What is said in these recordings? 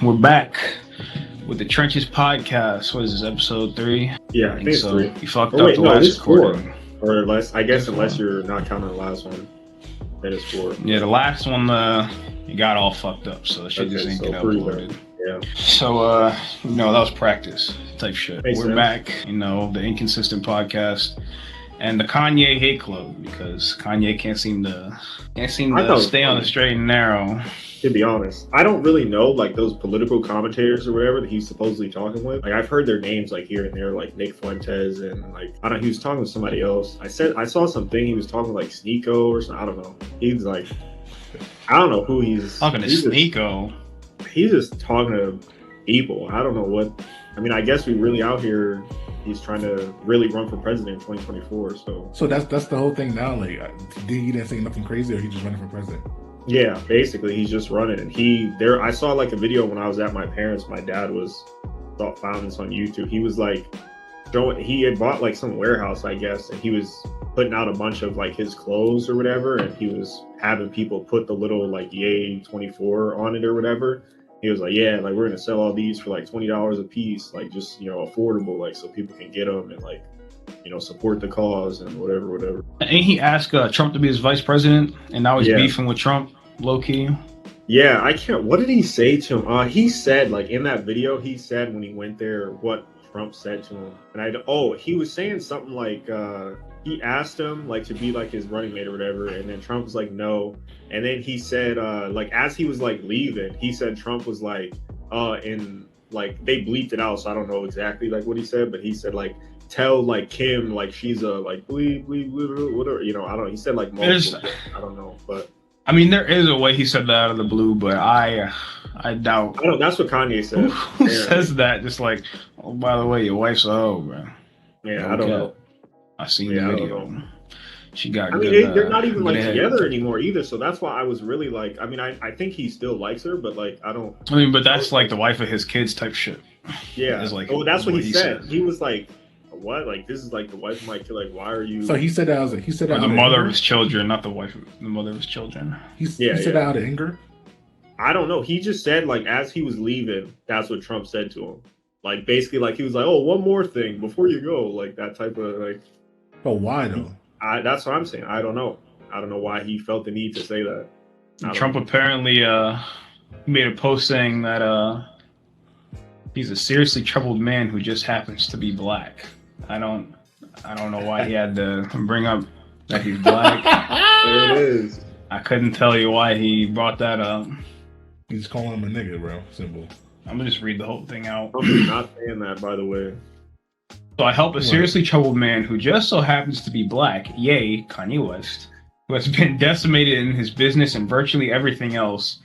We're back with the Trenches podcast. What is this, episode 3? Yeah, I think it's so. 3. You fucked or up wait, the no, last it's 4. recording. Or less, I guess, It's unless 4. you're not counting the last one. Then it's 4. Yeah, the last one, it got all fucked up, so it should just ain't get uploaded. Yeah. So, that was practice type shit. Makes We're sense. back, the Inconsistent podcast. And the Kanye hate club, because Kanye can't seem to stay on the straight and narrow. To be honest, I don't really know like those political commentators or whatever that he's supposedly talking with. Like I've heard their names like here and there, like Nick Fuentes and like I don't know. He was talking with somebody else. I saw something. He was talking like Sneeko or something. I don't know. He's like, I don't know who he's talking to. Sneeko. He's just talking to people. I don't know what. I mean, I guess we really out here. He's trying to really run for president in 2024. So that's the whole thing now. Like, he didn't say nothing crazy, or he just running for president. Yeah, basically he's just running. And I saw like a video when I was at my parents'. My dad found this on YouTube. He was like, he had bought like some warehouse, I guess, and he was putting out a bunch of like his clothes or whatever, and he was having people put the little like Yay 24 on it or whatever. He was like, yeah, like we're gonna sell all these for like $20 a piece, like just affordable, like so people can get them and like support the cause and whatever. Ain't he asked Trump to be his vice president, and now he's beefing with Trump, low key? Yeah, I can't. What did he say to him? He said like in that video, he said when he went there what Trump said to him, and he was saying something like he asked him like to be like his running mate or whatever, and then Trump was like no, and then he said like as he was like leaving, he said Trump was like and like they bleeped it out, so I don't know exactly like what he said, but he said like tell like Kim like she's a like bleep whatever, I don't know. He said like multiple things. I don't know, but I mean there is a way he said that out of the blue, but I doubt. I don't. That's what Kanye said. Who says that? Just like, oh, by the way, your wife's a hoe, bro. Yeah, I don't know. I seen the video. She got. I mean, they're not even like together anymore either. So that's why I was really like. I mean, I think he still likes her, but like I don't. I mean, but that's like the wife of his kids type shit. Yeah. Like, that's what he said. He was like, "What? Like this is like the wife of my kid. Like, why are you?" So he said that the mother of his children, not the wife. The mother of his children. He said that out of anger. I don't know. He just said like as he was leaving, that's what Trump said to him. Like basically, like he was like, "Oh, one more thing before you go," like that type of like. But why though? That's what I'm saying. I don't know. I don't know why he felt the need to say that. Trump apparently made a post saying that he's a seriously troubled man who just happens to be black. I don't know why he had to bring up that he's black. There it is. I couldn't tell you why he brought that up. He's calling him a nigga, bro. Simple. I'm gonna just read the whole thing out. I'm not saying that, by the way. So I help a seriously troubled man who just so happens to be black, yay, Kanye West, who has been decimated in his business and virtually everything else,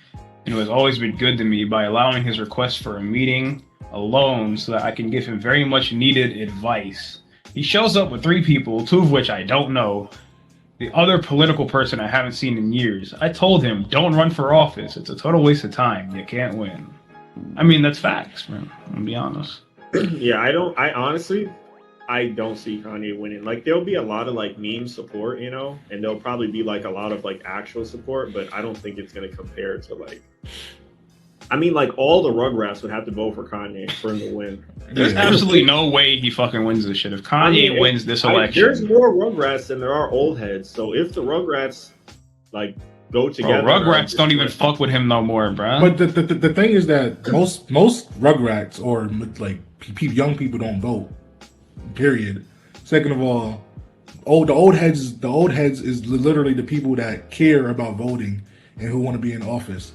and who has always been good to me by allowing his request for a meeting alone so that I can give him very much needed advice. He shows up with 3 people, 2 of which I don't know. The other political person I haven't seen in years. I told him, don't run for office. It's a total waste of time. You can't win. I mean, that's facts, man. I'm gonna be honest. Yeah, I honestly don't see Kanye winning. Like, there'll be a lot of like meme support, and there'll probably be like a lot of like actual support, but I don't think it's gonna compare to like. I mean, like all the Rugrats would have to vote for Kanye for him to win. There's absolutely no way he fucking wins this shit. If Kanye wins this election, there's more Rugrats than there are old heads. So if the Rugrats like go together, Rugrats don't even fuck with him no more, bro. But the thing is that most Rugrats or like young people don't vote. Period. Second of all, the old heads is literally the people that care about voting and who want to be in office.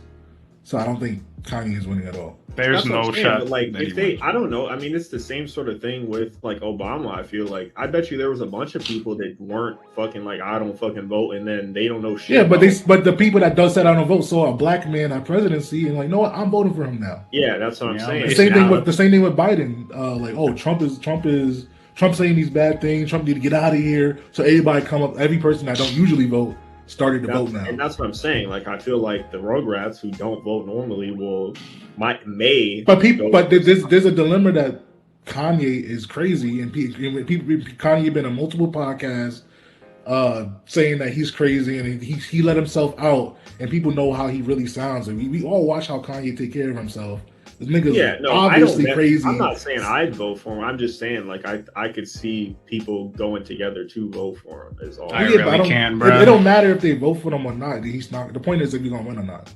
So I don't think Kanye is winning at all. There's no shot. But like I don't know. I mean, it's the same sort of thing with like Obama. I feel like I bet you there was a bunch of people that weren't fucking like I don't fucking vote, and then they don't know shit. Yeah, but the people that does say I don't vote saw a black man at presidency and like, no, what, I'm voting for him now. Yeah, that's what I'm saying. The same thing with Biden. Like, oh, Trump saying these bad things. Trump need to get out of here. So every person that don't usually vote started to vote now. And that's what I'm saying. Like, I feel like the Rugrats who don't vote normally may. But there's a dilemma that Kanye is crazy, and Kanye been on multiple podcasts saying that he's crazy and he let himself out, and people know how he really sounds. And we all watch how Kanye take care of himself. This nigga's Yeah, no, obviously crazy. I'm not saying I'd vote for him. I'm just saying, like, I could see people going together to vote for him. Is all. I really can't, bro. It don't matter if they vote for him or not. He's not. The point is if he's gonna win or not.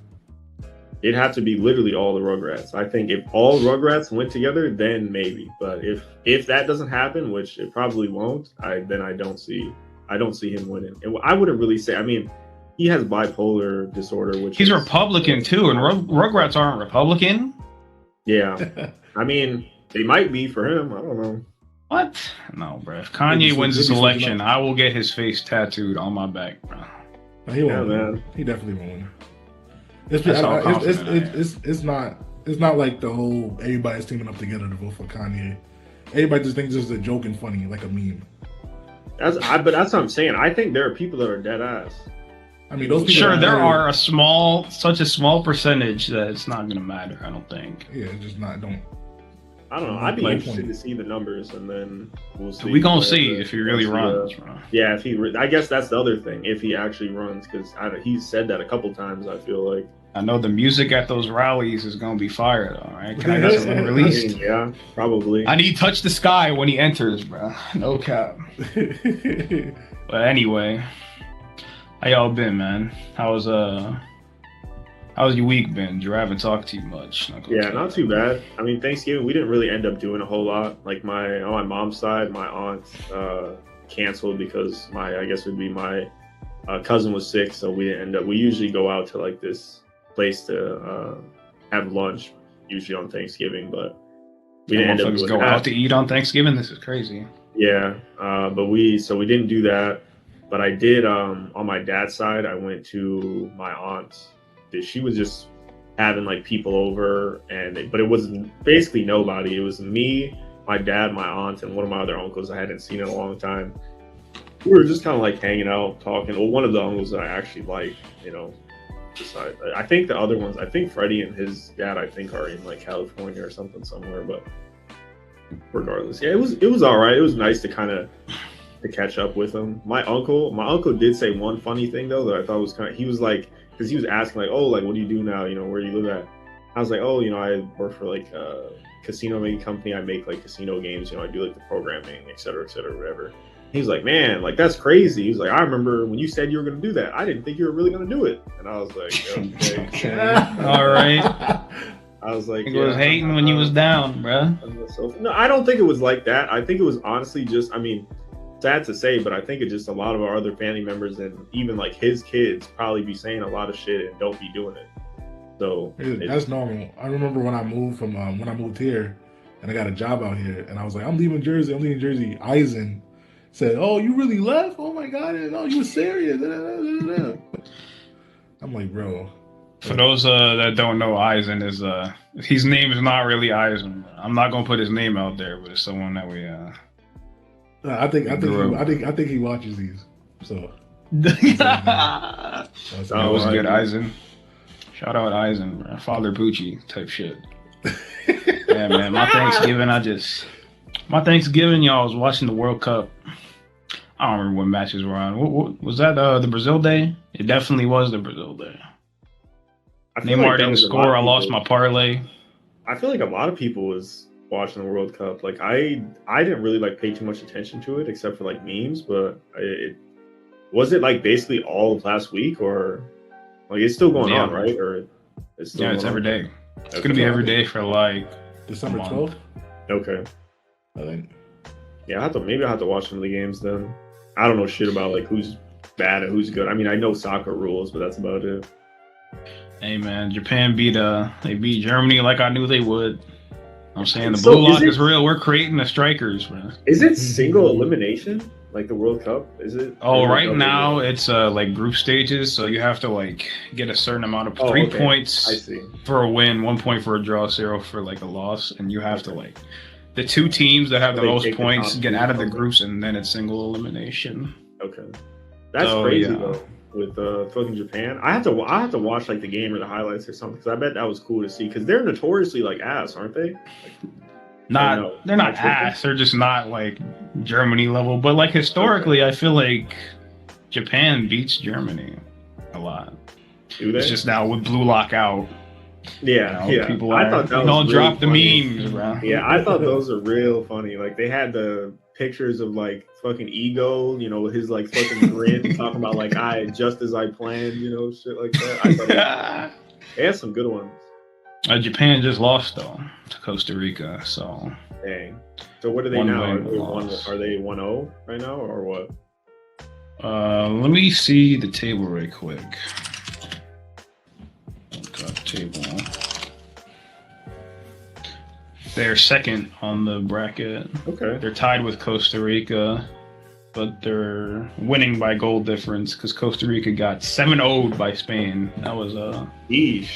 It'd have to be literally all the Rugrats. I think if all Rugrats went together, then maybe. But if that doesn't happen, which it probably won't, then I don't see him winning. And I wouldn't really say. I mean, he has bipolar disorder, which he's Republican too, and Rugrats aren't Republican. Yeah, I mean, they might be for him. I don't know. What? No, bro. If Kanye wins this election, I will get his face tattooed on my back, bro. No, he won't. Yeah, man. He definitely won't win. It's not like the whole everybody's teaming up together to vote for Kanye. Everybody just thinks it's a joke and funny, like a meme. But that's what I'm saying. I think there are people that are dead ass. I mean, those people. Sure, there are such a small percentage that it's not gonna matter. I don't think. Yeah, it's just not. I don't know. I'd be interested to see the numbers, and then we'll see. We gonna see if he really runs, bro. Yeah, I guess that's the other thing. If he actually runs, because he's said that a couple times. I feel like. I know the music at those rallies is gonna be fire, though. Right? Can I get something released? Yeah, probably. I need "Touch the Sky" when he enters, bro. No cap. But anyway, how y'all been, man? How's your week been? I haven't talked to you much. Not too bad. I mean, Thanksgiving we didn't really end up doing a whole lot. Like on my mom's side, my aunt canceled because my cousin was sick, so we didn't end up. We usually go out to like this place to have lunch, usually on Thanksgiving, but we didn't end up doing go that. out to eat on Thanksgiving. This is crazy. Yeah, but we didn't do that. But I did on my dad's side. I went to my aunt's. She was just having like people over, but it was basically nobody. It was me, my dad, my aunt, and one of my other uncles I hadn't seen in a long time. We were just kind of like hanging out, talking. Well, one of the uncles that I actually like, I think the other ones, I think Freddie and his dad, I think are in like California or somewhere. But regardless, yeah, it was all right. It was nice to kind of to catch up with him. My uncle did say one funny thing though that I thought was kind of. He was like. Because he was asking like, oh, like what do you do now? Where do you live at? I was like, oh, I work for like a casino making company. I make like casino games. I do like the programming, et cetera, whatever. He was like, man, like that's crazy. He was like, I remember when you said you were going to do that. I didn't think you were really going to do it. And I was like, okay. All right. I was like, he was hating when you was down, bro. No, I don't think it was like that. I think it was honestly just, sad to say, but I think it's just a lot of our other family members and even like his kids probably be saying a lot of shit and don't be doing it. So that's normal. I remember when I moved here and I got a job out here and I was like, I'm leaving Jersey. Eisen said, oh, you really left? Oh my God. No, you were serious. I'm like, bro. For those that don't know, Eisen is his name is not really Eisen. I'm not gonna put his name out there, but it's someone that we I think he watches these. So that was good, Eisen. Shout out Eisen, bro. Father Bucci type shit. Yeah, man. My Thanksgiving, y'all was watching the World Cup. I don't remember what matches were on. What was that? The Brazil day? It definitely was the Brazil day. Neymar didn't score. I lost my parlay. I feel like a lot of people was watching the World Cup. Like I didn't really like pay too much attention to it except for like memes, but was it like basically all of last week or like it's still going on, right? Or it's every day. It's gonna be every day for like December 12th. Okay. I think. Yeah, maybe I have to watch some of the games then. I don't know shit about like who's bad and who's good. I mean, I know soccer rules, but that's about it. Hey man, Japan beat Germany like I knew they would. I'm saying the blue lock is real. We're creating the strikers, man. Is it single elimination like the World Cup? Is it? Oh, right now it's like group stages, so you have to like get a certain amount of 3 points for a win, 1 point for a draw, 0 for like a loss, and you have to like the two teams that have the most points get out of the groups, and then it's single elimination. Okay, that's crazy though. With fucking Japan, I have to watch like the game or the highlights or something because I bet that was cool to see because they're notoriously like ass, aren't they? They're not ass. They're just not like Germany level. But like historically, I feel like Japan beats Germany a lot. Do they? It's just now with blue lock out, Yeah, You know, yeah. people I are, thought that you was know, really drop the funny. memes around. Yeah, I thought those were real funny. Like they had the pictures of like fucking ego, you know, with his like fucking grin, talking about like I just as I planned, you know, shit like that. I thought they had some good ones. Japan just lost though to Costa Rica, so Dang. So what are they One now? win, Are they one one? loss. Are they 1-0 right now, or what? let me see the table right quick. Got table. They're second on the bracket. Okay. They're tied with Costa Rica, but they're winning by goal difference because Costa Rica got 7-0'd by Spain. That was Yeesh.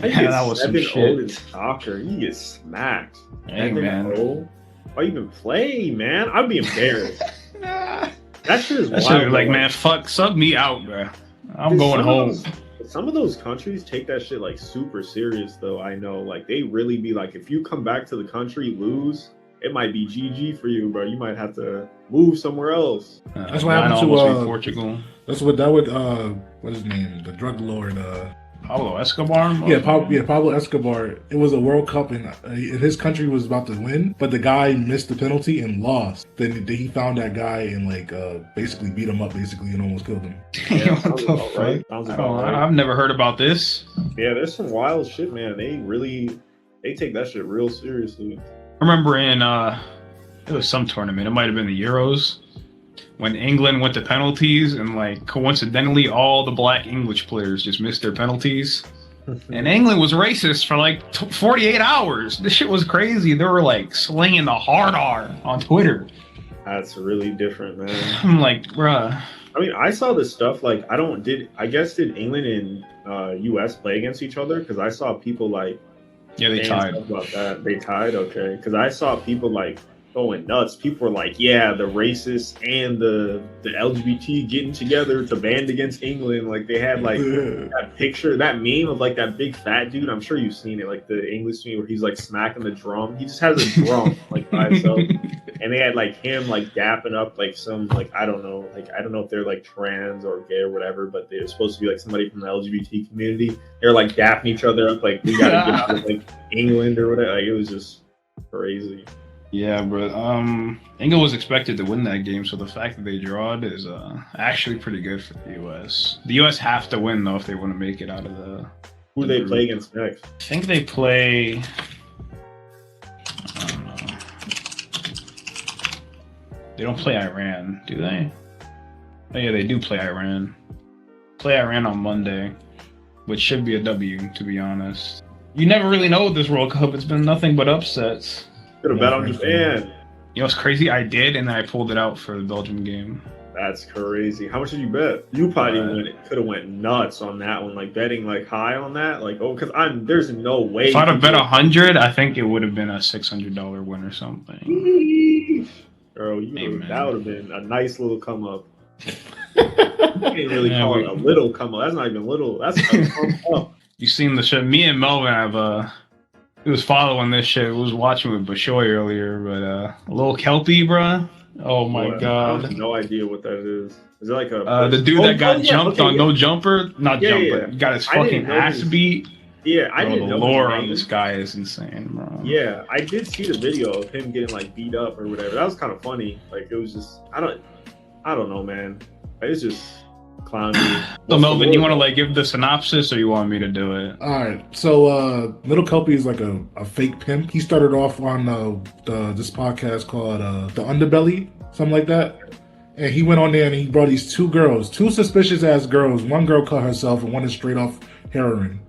yeah, that was some 7-0 in shit. soccer. You get smacked. Hey man, 7-0? Why even play, man? I'd be embarrassed. That shit is that wild. shit like though. man, fuck, sub me out, bro. I'm Dude, going home. Some of those countries take that shit like super serious, though. I know, like they really be like, if you come back to the country, lose, it might be GG for you, bro. You might have to move somewhere else. That's what Mine happened almost to beat Portugal. That's what that would what's his name? The drug lord. Pablo Escobar. Pablo Escobar. It was a World Cup, and his country was about to win, but the guy missed the penalty and lost. Then he found that guy and like basically beat him up, basically, and almost killed him. Yeah, What sounds the about right. fuck? Sounds I about don't- right. I've never heard about this. Yeah, there's some wild shit, man. They take that shit real seriously. I remember in it was some tournament. It might have been the Euros when England went to penalties, and like coincidentally, all the black English players just missed their penalties. And England was racist for like 48 hours. This shit was crazy. They were like slinging the hard R on Twitter. That's really different, man. I'm like, bruh. I mean, I saw this stuff like I guess did England and US play against each other? Because I saw people like Yeah, they saying tied. stuff about that. They tied, okay. Because I saw people like going nuts. People were like, yeah, the racists and the LGBT getting together to band against England. Like they had like that picture, that meme of like that big fat dude. I'm sure you've seen it, like the English meme where he's like smacking the drum. He just has a drum like by himself. And they had like him like dapping up like some like I don't know if they're like trans or gay or whatever, but they're supposed to be like somebody from the LGBT community. They're like dapping each other up like we gotta get out of like England or whatever. Like it was just crazy. Yeah, but England was expected to win that game, so the fact that they drawed is actually pretty good for the US. The US have to win though if they want to make it out of the. Who do they play against next? I think they play. I don't know. They don't play Iran, do they? Oh yeah, they do play Iran. Play Iran on Monday, which should be a W, to be honest. You never really know with this World Cup. It's been nothing but upsets. Could have bet on Japan. You know what's crazy? I did, and then I pulled it out for the Belgium game. That's crazy. How much did you bet? You probably could have went nuts on that one, like betting like high on that. Like, oh, because there's no way. If I'd have bet 100, I think it would have been a $600 win or something. Girl, Hey, that would have been a nice little come up. You can't really call it a little come up. That's not even little. That's a come up. You seen the shit? Me and Melvin have he was following this shit. We was watching with Bashoy earlier, but Lil Kelpy, bruh. Oh my god. I have no idea what that is. Is it like a the dude that got jumped on No Jumper? Not Yeah, jump, yeah. but got his I didn't fucking know ass his- beat. Yeah, I Bro, didn't the know lore his on name. this guy is insane, bro. Yeah, I did see the video of him getting like beat up or whatever. That was kind of funny. Like it was just I don't know, man. It's just clowny. So Melvin, you want to like give the synopsis, or you want me to do it? All right, so Lil Kelpy is like a fake pimp. He started off on this podcast called The Underbelly, something like that. And he went on there and he brought these two suspicious ass girls. One girl cut herself and one is straight off heroin.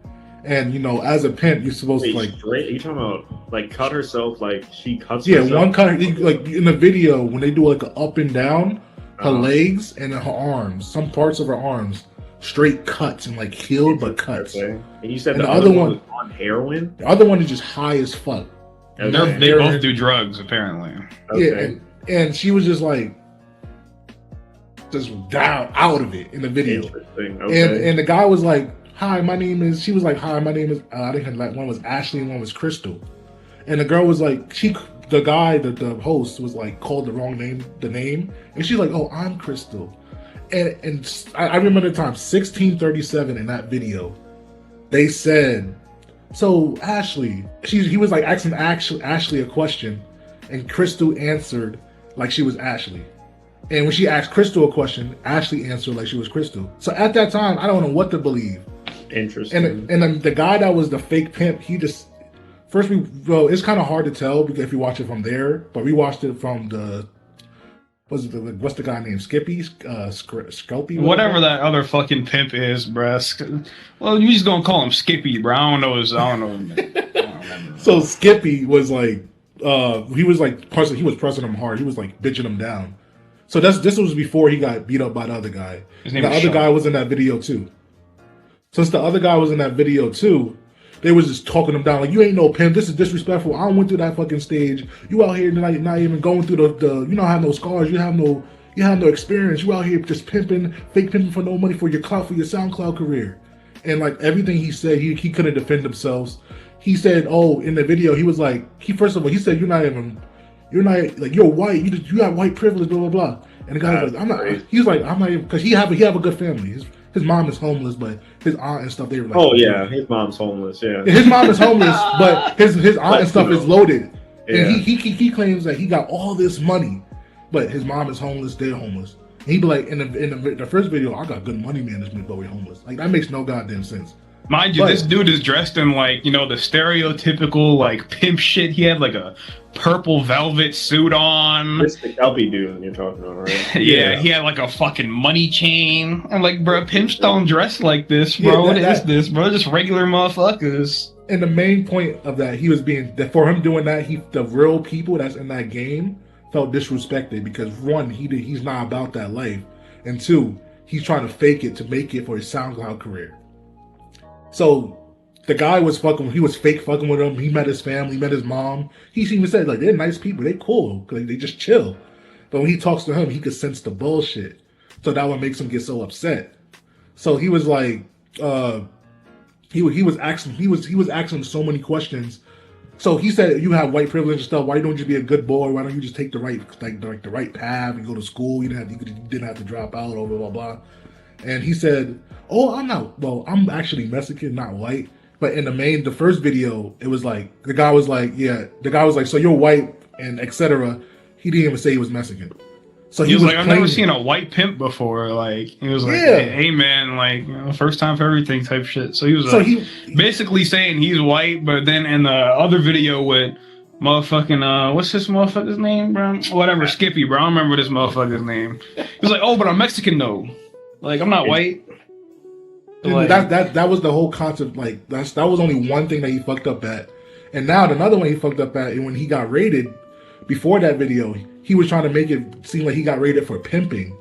And you know, as a pimp, you're supposed to like. Are you talking about like cut herself? Like she cuts. Yeah, herself? one cut. Like in the video when they do like an up and down, her legs and her arms, some parts of her arms, straight cuts and like healed but cuts. Okay. And you said And the other one was on heroin. The other one is just high as fuck. Okay. They both do drugs, apparently. Okay. Yeah, and she was just like, just down out of it in the video. Interesting. Okay. And the guy was like, "Hi, my name is." She was like, "Hi, my name is." I think like one was Ashley and one was Crystal. And the girl was like, the guy, the host was like called the wrong name, and she's like, "Oh, I'm Crystal." And I remember the time 16:37 in that video. They said So Ashley, he was like asking Ashley a question, and Crystal answered like she was Ashley. And when she asked Crystal a question, Ashley answered like she was Crystal. So at that time, I don't know what to believe. Interesting. And then the guy that was the fake pimp, he just it's kind of hard to tell because if you watch it from there, but we watched it from what's the guy named Skippy, Skelpy, whatever that other fucking pimp is, bruh. Well, you just gonna call him Skippy, bro. I don't know. I don't know. So Skippy was like, he was pressing him hard. He was like bitching him down. So this was before he got beat up by the other guy. The other guy was in that video too. Since the other guy was in that video too, they was just talking him down like, you ain't no pimp. This is disrespectful. I went through that fucking stage. You out here not even going through the you don't have no scars. You have no experience. You out here just fake pimping for no money for your SoundCloud career. And like everything he said, he couldn't defend himself. He said, oh, in the video, he was like, first of all, he said, you're not like, you're white, you have white privilege, blah blah blah. And the guy was like, I'm not. He's like, I'm not even, because he have a good family. His mom is homeless, but his aunt and stuff, they were like, oh yeah, his mom's homeless. Yeah, his mom is homeless, but his aunt and stuff is loaded. Yeah. And he claims that he got all this money, but his mom is homeless, they're homeless. And he'd be like, in the first video, I got good money management, but we're homeless. Like that makes no goddamn sense. Mind you, this dude is dressed in like, the stereotypical like pimp shit. He had like a purple velvet suit on. This the Kelpy dude you're talking about, right? Yeah, he had like a fucking money chain. I'm like, bro, pimps don't dress like this, bro. What is this, bro? Just regular motherfuckers. And the main point of that, for him doing that, the real people that's in that game felt disrespected because one, he's not about that life, and two, he's trying to fake it to make it for his SoundCloud career. So the guy was fake fucking with him. He met his family, met his mom. He even said like they're nice people, they cool, like, they just chill. But when he talks to him, he could sense the bullshit. So that what makes him get so upset. So he was like, he was asking so many questions. So he said, you have white privilege and stuff. Why don't you be a good boy? Why don't you just take the right path and go to school? You didn't have to drop out, blah blah blah. And he said, oh, I'm actually Mexican, not white. But in the first video, it was like, the guy was like, so you're white and etc. He didn't even say he was Mexican. So he was like, I've never seen a white pimp before. Like, he was like, hey man, like, first time for everything type shit. So he was basically saying he's white, but then in the other video with motherfucking, what's this motherfucker's name, bro? Whatever, Skippy, bro. I don't remember this motherfucker's name. He was like, oh, but I'm Mexican though. Like, I'm not white. Like, that was the whole concept. Like, that was only one thing that he fucked up at. And now another one he fucked up at, and when he got raided, before that video, he was trying to make it seem like he got raided for pimping.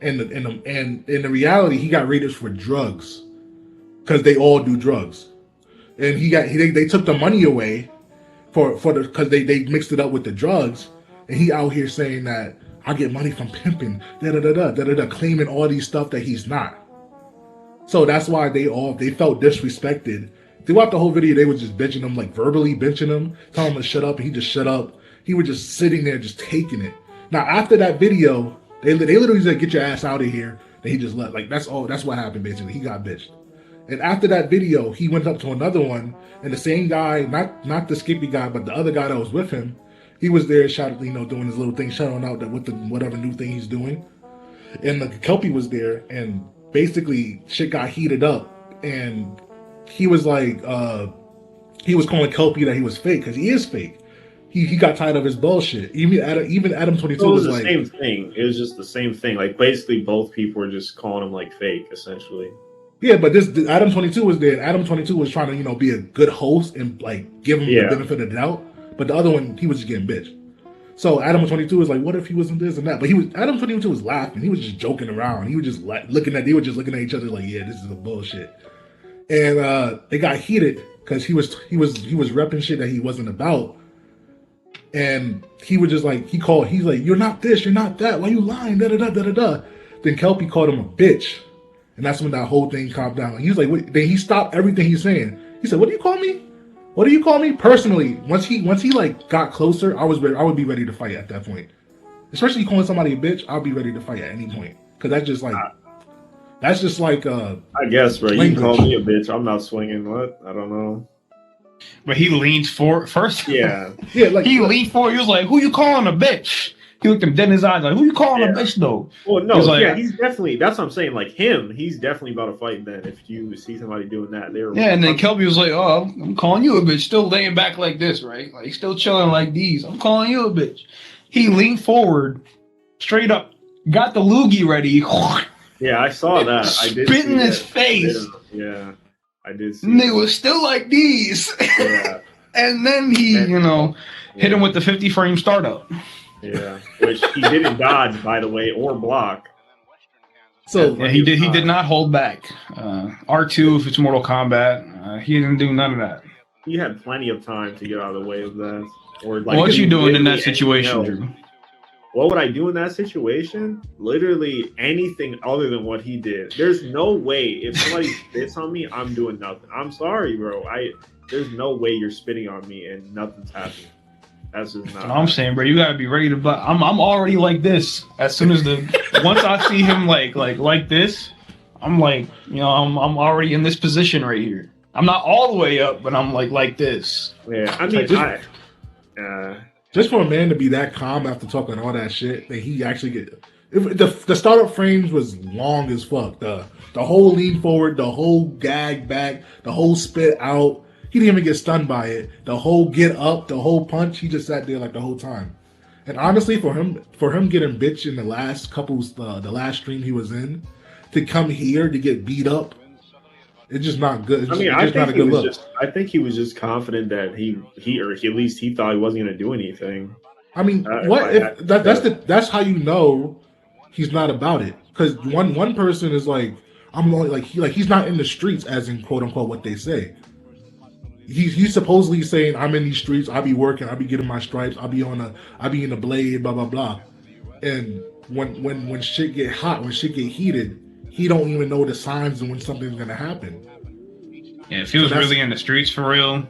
And in the reality, he got raided for drugs. Because they all do drugs. And they took the money away because they mixed it up with the drugs. And he out here saying that I get money from pimping, claiming all these stuff that he's not. So that's why they felt disrespected. Throughout the whole video, they were just bitching him, like verbally benching him, telling him to shut up, and he just shut up. He was just sitting there, just taking it. Now, after that video, they literally said, get your ass out of here. And he just left. Like, that's what happened, basically. He got bitched. And after that video, he went up to another one, and the same guy, not the Skippy guy, but the other guy that was with him, he was there, doing his little thing, shouting out with whatever new thing he's doing. And the Kelpy was there, and basically shit got heated up, and he was like, he was calling Kelpy that he was fake, because he is fake. He got tired of his bullshit. Even Adam 22 was like, the same thing. It was just the same thing. Like, basically both people were just calling him like fake, essentially. Yeah, but Adam 22 was there, and Adam 22 was trying to, be a good host and like give him the benefit of the doubt. But the other one, he was just getting bitched. So Adam 22 was like, what if he wasn't this and that? But Adam 22 was laughing. He was just joking around. He was just they were just looking at each other like, yeah, this is a bullshit. And they got heated because he was repping shit that he wasn't about. And he was just like, he's like, you're not this, you're not that. Why you lying? Da da da da da. Then Kelpy called him a bitch. And that's when that whole thing calmed down. He was like, wait, then he stopped everything he's saying. He said, what do you call me? What do you call me? Personally, once he like got closer, I would be ready to fight at that point. Especially calling somebody a bitch, I'll be ready to fight at any point. Cause that's just like I guess, bro. You can call me a bitch. I'm not swinging. What? I don't know. But he leaned forward first. Yeah. Yeah, like He leaned forward. He was like, "Who you calling a bitch?" He looked him dead in his eyes, like, "Who you calling a bitch, though?" Well, no, He's like, yeah, he's definitely. That's what I'm saying. Like him, he's definitely about to fight. Then, if you see somebody doing that, they're yeah. And then Kelpy was like, "Oh, I'm calling you a bitch." Still laying back like this, right? Like still chilling like these. I'm calling you a bitch. He leaned forward, straight up, got the loogie ready. Yeah, I saw that. I did spit see in his that. face. Yeah, I did see. And they were still like these. Yeah. And then he, hit him with the 50 frame startup. Yeah, which he didn't dodge, by the way, or block. So yeah, he did not hold back. R2, if it's Mortal Kombat, he didn't do none of that. He had plenty of time to get out of the way of that. Or like, What you doing in that situation, Drew? What would I do in that situation? Literally anything other than what he did. There's no way if somebody spits on me, I'm doing nothing. I'm sorry, bro. There's no way you're spitting on me and nothing's happening. That's just not. I'm saying, bro, you gotta be ready to. But I'm already like this. As soon as once I see him like this, I'm like, I'm already in this position right here. I'm not all the way up, but I'm like this. Yeah, I mean, just for a man to be that calm after talking all that shit, that he actually the startup frames was long as fuck. The whole lean forward, the whole gag back, the whole spit out. He didn't even get stunned by it. The whole get up, the whole punch. He just sat there like the whole time. And honestly, for him getting bitch in the last the last stream he was in, to come here to get beat up, it's just not good. I think he was just confident that he or at least he thought he wasn't going to do anything. I mean, that's how you know he's not about it. Because one person is like, he's not in the streets, as in quote unquote what they say. He's supposedly saying, I'm in these streets, I'll be working, I'll be getting my stripes, I'll be in the blade, blah blah blah. And when shit get hot, when shit get heated, he don't even know the signs and when something's gonna happen. Yeah, if he was really in the streets for real,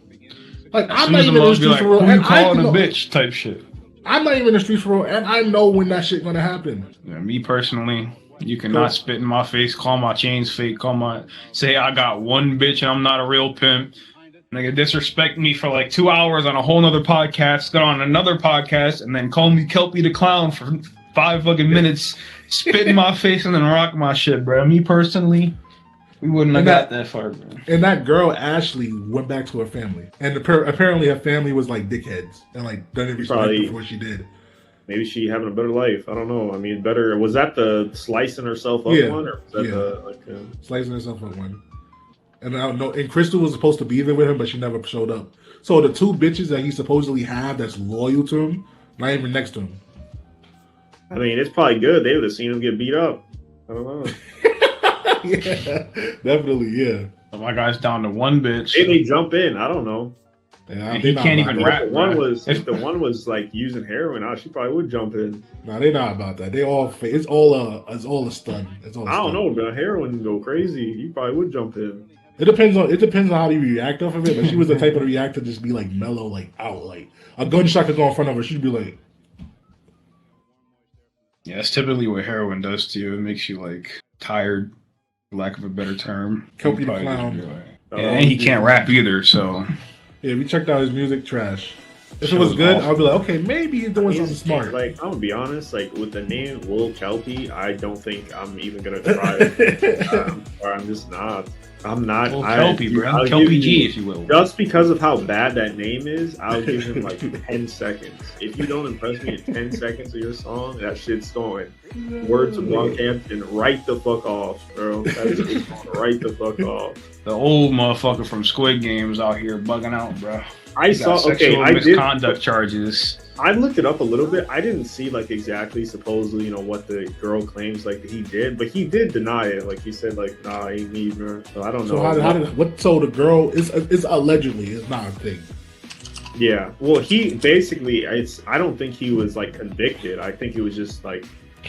like I'm not even in the streets for real, who you calling a bitch type shit. I'm not even in the streets for real, and I know when that shit gonna happen. Yeah, me personally, you cannot spit in my face, call my chains fake, say I got one bitch and I'm not a real pimp. Nigga disrespect me for like 2 hours on a whole nother podcast, go on another podcast, and then call me Kelpy the Clown for 5 fucking minutes, spit in my face, and then rock my shit, bro. Me personally, we wouldn't have got that far, bro. And that girl, Ashley, went back to her family. And apparently her family was like dickheads and like didn't respect before she did. Maybe she having a better life. I don't know. I mean, better. Was that the slicing herself up one? Or was that slicing herself up one? And I don't know. And Crystal was supposed to be there with him, but she never showed up. So the 2 bitches that he supposedly have that's loyal to him, not even next to him. I mean, it's probably good. They would have seen him get beat up. I don't know. Yeah, definitely, yeah. So my guy's down to 1 bitch. Maybe they jump in. I don't know. Yeah, he can't even rap. If the one was like using heroin, she probably would jump in. No, they're not about that. It's all a stunt. It's all. I don't know, but heroin go crazy. You probably would jump in. It depends on how you react off of it. But she was the type of to react to just be like mellow, like out, like a gunshot could go in front of her. She'd be like. Yeah, that's typically what heroin does to you. It makes you like tired, for lack of a better term. Kelpy the Clown. And he can't rap either, so. Yeah, we checked out his music, trash. If it was good, I'll be like, okay, maybe he's doing something smart. Like, I'm gonna be honest, like with the name Lil Kelpy, I don't think I'm even gonna try it. Or I'm just not. I'm not. Lil Kelpy, bro. Kelpy G, if you will. Just because of how bad that name is, I'll give him like 10 seconds. If you don't impress me in 10 seconds of your song, that shit's going. Word to Brockhampton, right the fuck off, bro. That shit's going right the fuck off. The old motherfucker from Squid Games out here bugging out, bro. I saw misconduct charges. I looked it up a little bit. I didn't see like exactly supposedly, what the girl claims like he did, but he did deny it. Like he said, like, nah, ain't me, bro. So I don't know. So the girl is allegedly is not a thing. Yeah. Well, he basically, I don't think he was like convicted. I think it was just like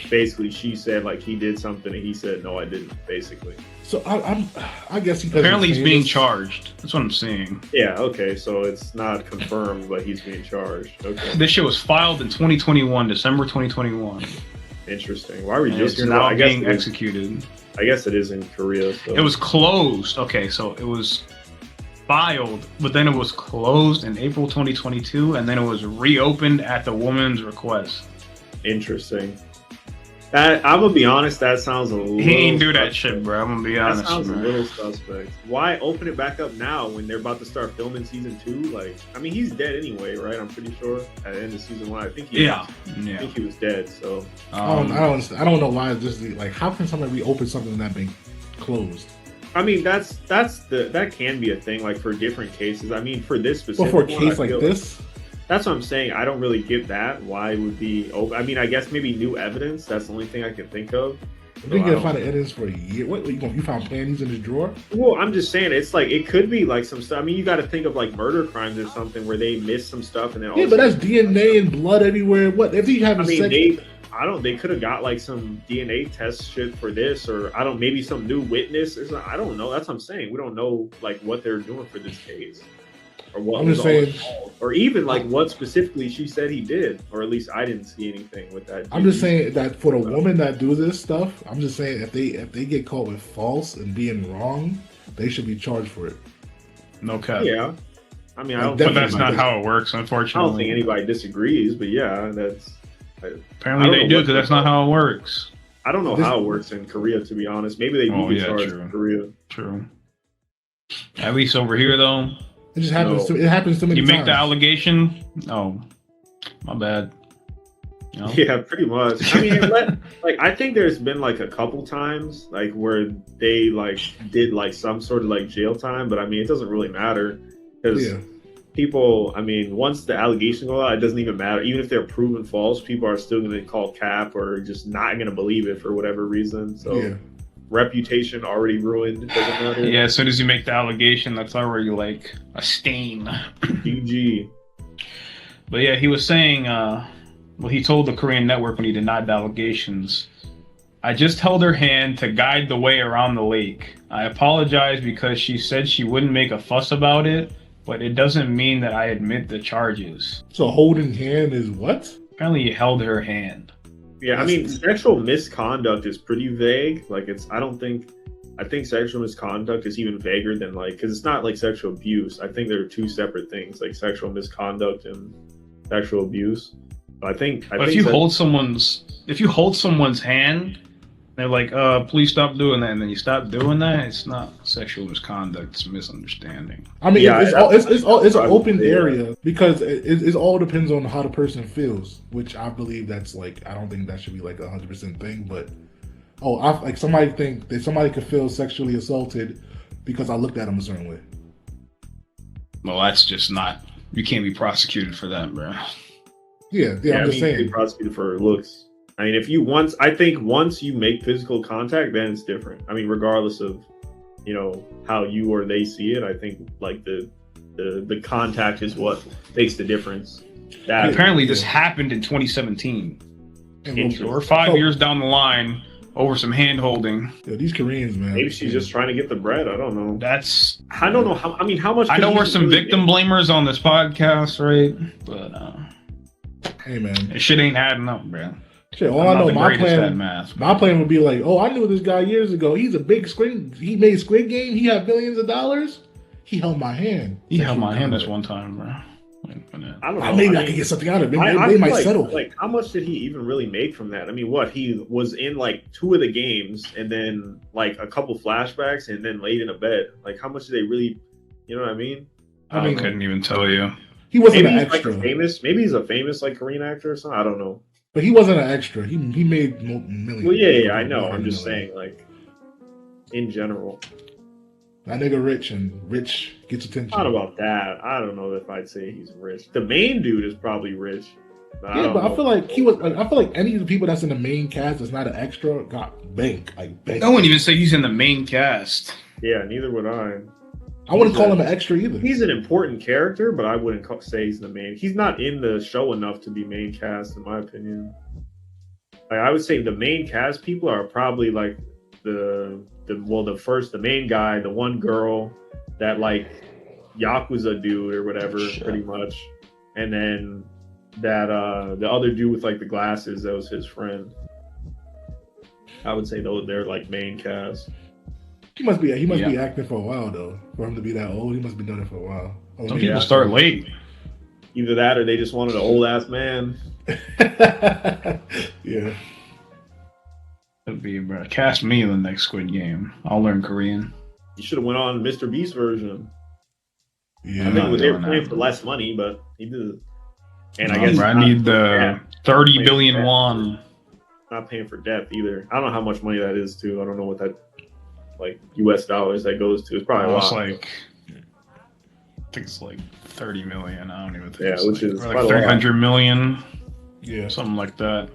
basically she said like he did something and he said no, I didn't. Basically. So I guess apparently he's being charged. That's what I'm saying. Yeah. Okay. So it's not confirmed, but he's being charged. Okay. This shit was filed in 2021, December 2021. Interesting. Why are we just now being executed? I guess it is in Korea. So. It was closed. Okay, so it was filed, but then it was closed in April 2022, and then it was reopened at the woman's request. Interesting. That I'm gonna be honest, that sounds a little. He ain't do that shit, bro. I'm gonna be honest. That sounds man. a little suspect. Why open it back up now when they're about to start filming season 2? Like, I mean, he's dead anyway, right? I'm pretty sure at the end of season 1, I think he. Yeah. I think he was dead. So. I don't know why. Just like, how can somebody reopen something that been closed? I mean, that can be a thing, like for different cases. I mean, for this specific. But for a case like this. That's what I'm saying. I don't really get that. Why it would be open? I mean, I guess maybe new evidence. That's the only thing I can think of. You think you find evidence for a year? What you found panties in his drawer? Well, I'm just saying it's like it could be like some stuff. I mean, you got to think of like murder crimes or something where they miss some stuff and then but that's DNA and blood everywhere. What if you have? They could have got like some DNA test shit for this, or maybe some new witness. I don't know. That's what I'm saying. We don't know like what they're doing for this case. Or what I'm just saying, or even like what specifically she said he did, or at least I didn't see anything with that. I'm just saying that for the woman that do this stuff, I'm just saying if they get caught with false and being wrong, they should be charged for it. No cap. Yeah, I mean, but that's not how it works, unfortunately. I don't think anybody disagrees, but yeah, that's apparently they do because that's not how it works. I don't know how it works in Korea, to be honest. Maybe they do get charged in Korea. True. At least over here, though. It just happens. It happens to many times. You make the allegation. Oh, my bad. You know? Yeah, pretty much. I mean, like I think there's been like a couple times like where they like did like some sort of like jail time, but I mean it doesn't really matter because people. I mean, once the allegation goes out, it doesn't even matter. Even if they're proven false, people are still going to call cap or just not going to believe it for whatever reason. So. Reputation already ruined. Doesn't matter. Yeah, as soon as you make the allegation, that's already like a stain. GG. But yeah, he was saying, he told the Korean network when he denied the allegations, I just held her hand to guide the way around the lake. I apologize because she said she wouldn't make a fuss about it, but it doesn't mean that I admit the charges. So holding hand is what? Apparently he held her hand. Yeah, I mean, sexual misconduct is pretty vague. Like, I think sexual misconduct is even vaguer than like, because it's not like sexual abuse. I think there are two separate things, like sexual misconduct and sexual abuse. But if you hold someone's hand, they're like, "Please stop doing that," and then you stop doing that, it's not sexual misconduct; it's misunderstanding. I mean, it's an open area because it all depends on how the person feels, which I believe that's like I don't think that should be like 100% thing, but somebody think that somebody could feel sexually assaulted because I looked at them a certain way. Well, that's just not. You can't be prosecuted for that, bro. Yeah. I'm just saying. You can be prosecuted for looks. I mean, once you make physical contact, then it's different. I mean, regardless of, how you or they see it, I think like the contact is what makes the difference. Apparently, this happened in 2017. So we're 5 years down the line over some hand holding. Yeah, these Koreans, man. Maybe she's just trying to get the bread. I don't know. I don't know how. I mean, how much? I know we're some victim blamers on this podcast, right? But hey, man, this shit ain't adding up, man. Shit, all I know, my plan would be like, I knew this guy years ago. He's a big Squid. He made Squid Game. He had billions of dollars. He held my hand. He held my hand this one time, bro. I don't know. Maybe I could get something out of it. They might settle. Like, how much did he even really make from that? I mean, he was in like 2 of the games, and then like a couple flashbacks, and then laid in a bed. Like, how much did they really? You know what I mean? I couldn't even tell you. He wasn't an extra. Like maybe he's a famous like Korean actor or something. I don't know. But he wasn't an extra. He made millions. Well, yeah, I know. I'm just saying, like, in general. That nigga rich gets attention. Not about that. I don't know if I'd say he's rich. The main dude is probably rich. But I feel like I feel like any of the people that's in the main cast that's not an extra got bank. I wouldn't even say he's in the main cast. Yeah, neither would I. I wouldn't call him an extra either. He's an important character, but I wouldn't say he's the main. He's not in the show enough to be main cast, in my opinion. Like, I would say the main cast people are probably like the main guy, the one girl, that like Yakuza dude or whatever, pretty much, and then that the other dude with like the glasses that was his friend. I would say they're like main cast. He must be acting for a while though. For him to be that old, he must be doing it for a while. Some people start late. Either that or they just wanted an old ass man. Yeah. It'd be, bro. Cast me in the next Squid Game. I'll learn Korean. You should have went on Mr. Beast version. Yeah. I think they were playing for less money, but he did. And I guess I need the 30 billion won. Not paying for death either. I don't know how much money that is too. I don't know what that like US dollars that goes to. It's probably a lot. Like, I think it's like 30 million. I don't even think. Yeah, it's which is like 300 million. Yeah, something like that.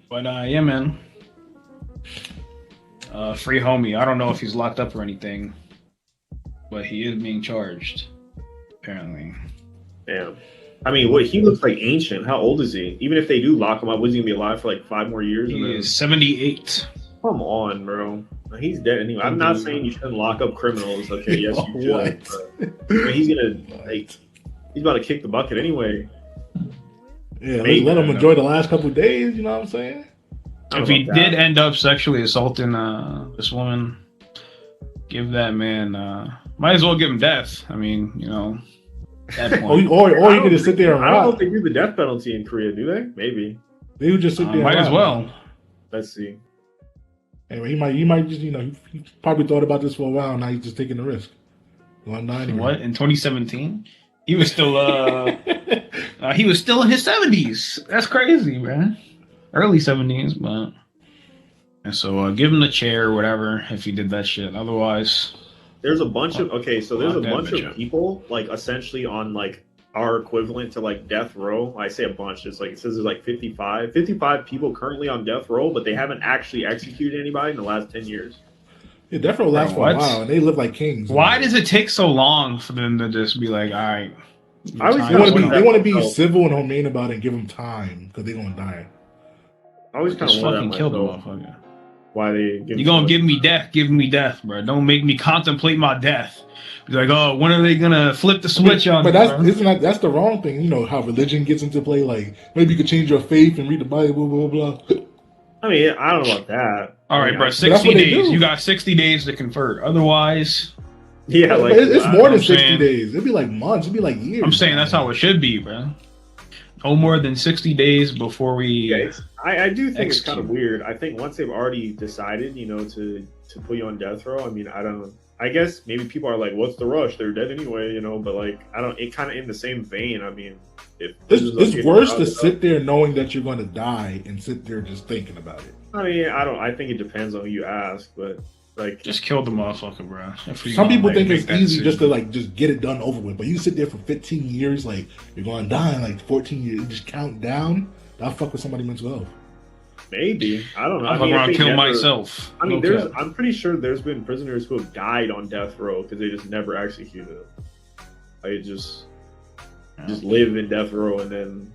But yeah, man. Free homie. I don't know if he's locked up or anything, but he is being charged, apparently. Damn. I mean, what he looks like ancient. How old is he? Even if they do lock him up, was he gonna be alive for like 5 more years? He is 78. Come on, bro. He's dead anyway. I'm not saying you shouldn't lock up criminals. Okay, yes, you should. But he's gonna he's about to kick the bucket anyway. Yeah, let him enjoy the last couple of days. You know what I'm saying? If he did end up sexually assaulting this woman, give that man. Might as well give him death. I mean, you know. or you can just sit there and I don't know if they do the death penalty in Korea, do they? Maybe. They would just sit there. Might as well. Let's see. Anyway, he might just, he probably thought about this for a while. Now he's just taking the risk. What in 2017? He was still he was still in his 70s. That's crazy, man. Early 70s, but and so give him the chair or whatever if he did that shit. Otherwise, there's a bunch of people like essentially on like our equivalent to like death row. I say a bunch. It's like it says there's like 55 people currently on death row, but they haven't actually executed anybody in the last 10 years. Yeah, death row lasts for a while, and they live like kings. Why does it take so long for them to just be like, all right? They want to be civil and humane about it and give them time because they're gonna die. I always kind of fucking kill the motherfucker. Why they? You gonna give me death? Give me death, bro. Don't make me contemplate my death. Be like, oh, when are they gonna flip the switch on? But that's the wrong thing. You know how religion gets into play. Like maybe you could change your faith and read the Bible, blah blah blah. I mean, I don't know about that. All right, bro. 60 days. You got 60 days to convert. Otherwise, yeah, like it's more than 60 days. It'd be like months. It'd be like years. I'm saying that's how it should be, bro. No more than 60 days before we. Yeah, I do think it's kind of weird. I think once they've already decided, to put you on death row. I mean, I guess maybe people are like, "What's the rush? They're dead anyway," But like, I don't. It kind of in the same vein. I mean, it's worse to sit there knowing that you're going to die and sit there just thinking about it. I mean, I think it depends on who you ask, but like, just kill the motherfucker, bro. Some people think it's easy just to just get it done over with, but you sit there for 15 years, like you're going to die in like 14 years, just count down. That'll fuck with somebody's mental health. Maybe. I don't know. I'm gonna kill myself. I mean, I'm pretty sure there's been prisoners who have died on death row because they just never executed them. Like just live in death row and then.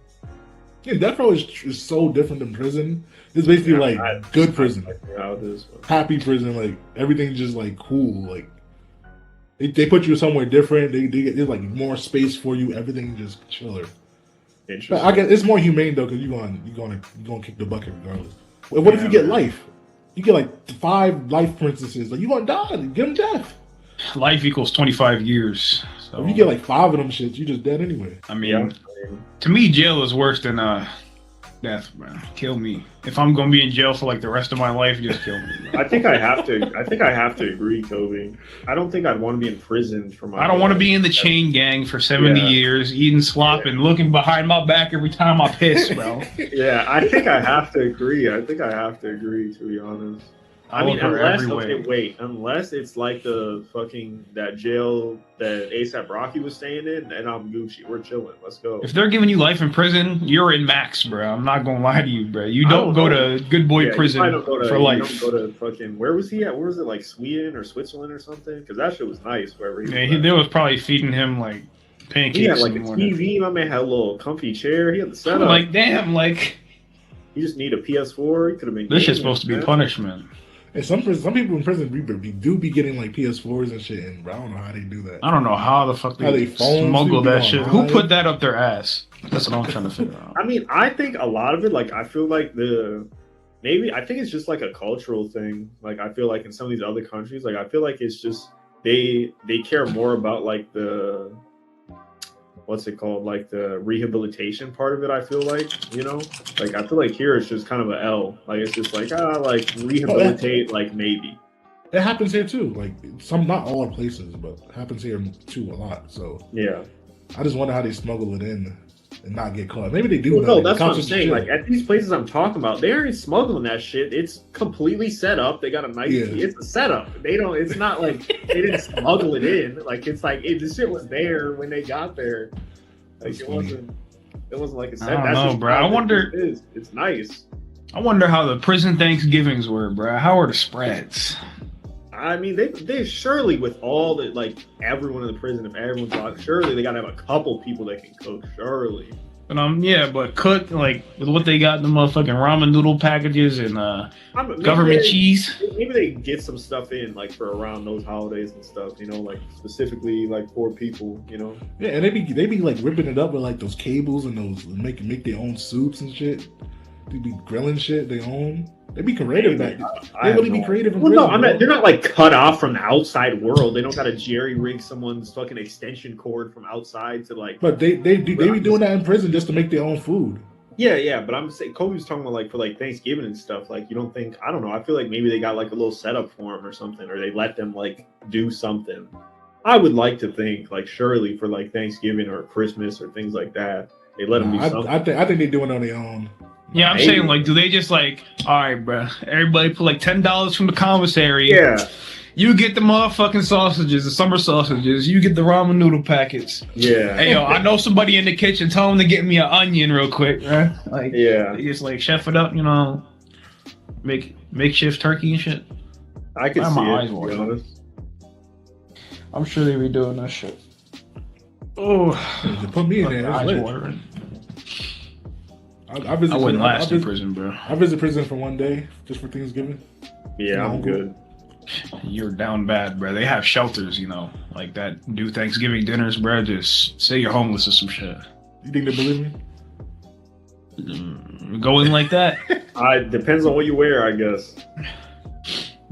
Yeah, death row is so different than prison. It's basically good prison, happy prison. Like everything's just like cool. Like they put you somewhere different. There's like more space for you. Everything just chiller. But I guess it's more humane though because you're gonna kick the bucket regardless. What if you get life? You get like 5 life princesses. Like you gonna die? Give them death. Life equals 25 years. So if you get like 5 of them shits, you just dead anyway. I mean, to me, jail is worse than death, man. Kill me. If I'm gonna be in jail for like the rest of my life, just kill me. Bro. I think I have to agree, Kobe. I don't think I'd want to be in prison for my. I don't want to be in the chain gang for 70 years, eating slop and looking behind my back every time I piss, bro. Yeah, I think I have to agree. To be honest. I mean, unless it's like the fucking that jail that A$AP Rocky was staying in, and I'm Gucci. We're chilling. Let's go. If they're giving you life in prison, you're in max, bro. I'm not gonna lie to you, bro. You don't go to good boy prison for life. You don't go to fucking where was he at? Where was it, like Sweden or Switzerland or something? Because that shit was nice. Wherever he was. They was probably feeding him like pancakes. He had like a TV. My man had a little comfy chair. He had the setup. I'm like, damn, like you just need a PS4. He could have been. This shit's supposed to be punishment. And some people in prison do be getting like PS4s and shit, and I don't know how they do that. I don't know how the fuck they smuggle that shit. Who put that up their ass? That's what I'm trying to figure out. I mean, I think a lot of it, like I feel like the maybe I think it's just like a cultural thing. Like I feel like in some of these other countries, like I feel like it's just they care more about like the what's it called, like the rehabilitation part of it. I feel like, you know, like I feel like here it's just kind of a L. Like it's just like like rehabilitate, like maybe. It happens here too. Like not all places, but it happens here too a lot. So yeah, I just wonder how they smuggle it in and not get caught. Maybe they do. Well, no, that's what I'm saying. Like at these places I'm talking about, they aren't smuggling that shit. It's completely set up. They got a nice. It's a setup. They don't. It's not like they didn't smuggle it in. Like it's like the shit was there when they got there. Like it wasn't. It wasn't like a set. I don't know, bro. I wonder. It's nice. I wonder how the prison Thanksgivings were, bro. How are the spreads? I mean, they surely with all the like everyone in the prison, if everyone's on, surely they gotta have a couple people that can cook. Surely. But but cook like with what they got in the motherfucking ramen noodle packages and government cheese. Maybe they get some stuff in like for around those holidays and stuff. You know, like specifically like for people. You know. Yeah, and they be like ripping it up with like those cables and those make their own soups and shit. They be grilling shit they own. They be creative. They really be creative. Well, no, they're not like cut off from the outside world. They don't got to jerry rig someone's fucking extension cord from outside to like. But they be doing that in prison just to make their own food. Yeah. But I'm saying Kobe was talking about like for like Thanksgiving and stuff. Like you don't think I don't know. I feel like maybe they got like a little setup for them or something, or they let them like do something. I would like to think like surely for like Thanksgiving or Christmas or things like that, they let them do something. I think they're doing it on their own. Yeah, I'm saying, like, do they just, like, all right, bro, everybody put, like, $10 from the commissary. Yeah. You get the motherfucking sausages, the summer sausages. You get the ramen noodle packets. Yeah. Hey, yo, I know somebody in the kitchen. Tell them to get me an onion real quick, right? Like, yeah. They just, like, chef it up, you know, makeshift turkey and shit. I could see it, to be honest. I'm sure they be doing that shit. Oh. Put me in there. Eyes watering. I wouldn't last in prison, bro. I visit prison for one day just for Thanksgiving. Yeah, I'm good. You're down bad, bro. They have shelters, you know, like that. Do Thanksgiving dinners, bro. Just say you're homeless or some shit. You think they believe me? Go in like that. Depends on what you wear, I guess.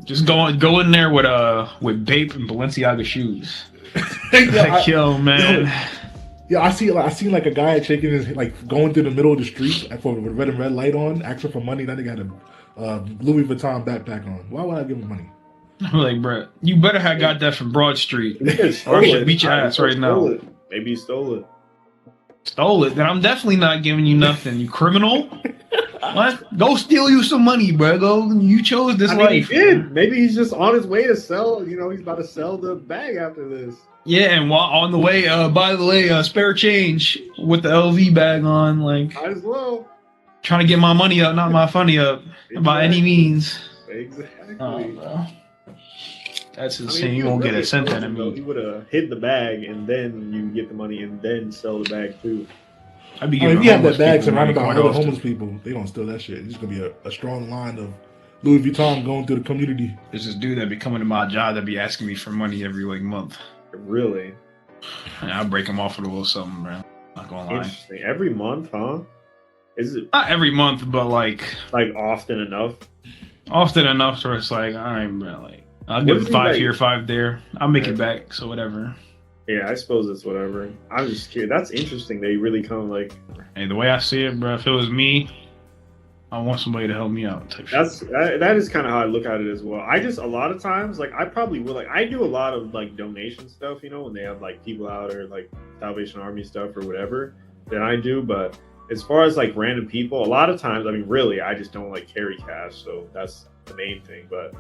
Just go in there with Bape and Balenciaga shoes. Like, yo, man. Yeah, I seen like a guy shaking his like going through the middle of the street with a red and red light on, asking for money. That nigga had a Louis Vuitton backpack on. Why would I give him money? I'm like, bro, you better have got that from Broad Street. Or I should beat your ass right now. Maybe he stole it. Stole it? Then I'm definitely not giving you nothing, you criminal. What? Go steal you some money, bro. Go. You chose this life. He did. Maybe he's just on his way to sell. You know, he's about to sell the bag after this. Yeah, and while on the way, by the way, spare change with the LV bag on, like. Might as well. Trying to get my money up, not my funny up, by any means. Exactly. Oh, bro. That's insane. You won't get a cent out of me. He would have hid the bag, and then you get the money, and then sell the bag too. I'd be giving if you have that bag surrounded by other homeless people, they gonna steal that shit. It's just gonna be a strong line of Louis Vuitton going through the community. There's this dude that be coming to my job that be asking me for money every like month. Really? And I'll break him off with a little something, bro. Not gonna lie. Interesting. Every month, huh? Is it not every month, but like often enough? Often enough where it's like, all right, bro, like I'll give him 5 here, 5 there. I'll make it back, so whatever. Yeah, I suppose it's whatever. I'm just curious. That's interesting. They really come like. Hey, the way I see it, bro, if it was me, I want somebody to help me out. That is kind of how I look at it as well. I just a lot of times like I probably will like I do a lot of like donation stuff, you know, when they have like people out or like Salvation Army stuff or whatever that I do. But as far as like random people, a lot of times, I mean, really, I just don't like carry cash, so that's the main thing. But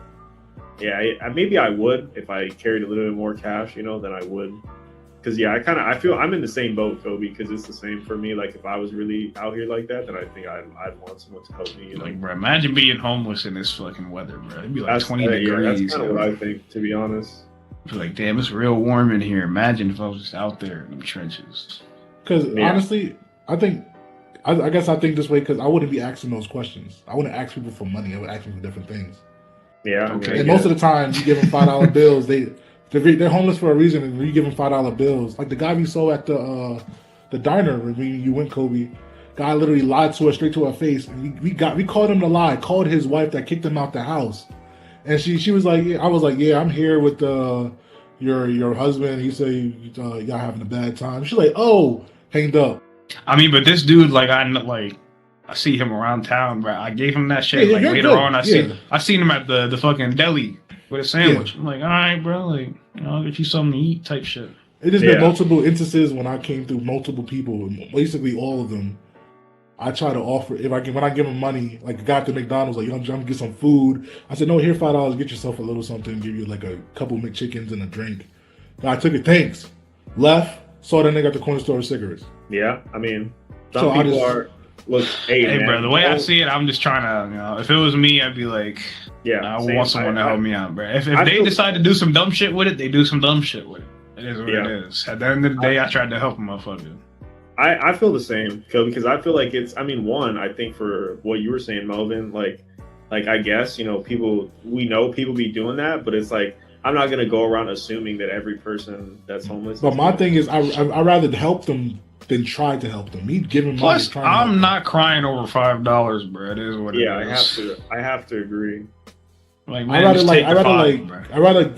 yeah, maybe I would if I carried a little bit more cash, you know, than I would. Because yeah, I feel I'm in the same boat, Kobe. Because it's the same for me. Like if I was really out here like that, then I think I'd want someone to help me. You know? Like, bro, imagine being homeless in this fucking weather, bro. It'd be like 20 degrees. Yeah, that's kind of what I think, to be honest. I'd be like, damn, it's real warm in here. Imagine if I was just out there in the trenches. Because honestly, I guess I think this way because I wouldn't be asking those questions. I wouldn't ask people for money. I would ask them for different things. Yeah. Okay. And most of the time, you give them $5 bills. They're homeless for a reason, and when you give them $5 bills, like the guy we saw at the diner when you went, Kobe, Guy literally lied to her straight to her face, and we called him to lie. Called his wife that kicked him out the house, and she was like, I was like, yeah, I'm here with your husband. He said y'all having a bad time. She's like, oh, hanged up. I mean, but this dude, like, I see him around town, bro. I gave him that shit. Like later on, I seen him at the fucking deli with a sandwich. I'm like, all right, bro, like, I'll get you something to eat, type shit. It has been multiple instances when I came through multiple people, basically all of them. I try to offer when I give them money, like a guy at the McDonald's, like, I'm trying to get some food. I said, no, here $5, get yourself a little something, give you like a couple McChickens and a drink. Guy took it, thanks. Left, saw that nigga at the corner store with cigarettes. Yeah, I mean, some people are. Look, hey bro, the way I see it, I'm just trying to, if it was me, I'd be like, I want someone to help me out, bro. If they decide to do some dumb shit with it, they do some dumb shit with it. It is what it is. At the end of the day, I tried to help them, motherfucker. I feel the same, because I feel like it's, I mean, one, I think for what you were saying, Melvin, like I guess, people be doing that, but it's like, I'm not going to go around assuming that every person that's homeless. But my thing is, I'd rather help them than try to help them. Me giving money. Plus, I'm not crying over $5, bro. It is what it is. Yeah, I have to agree. Like, man, I'd rather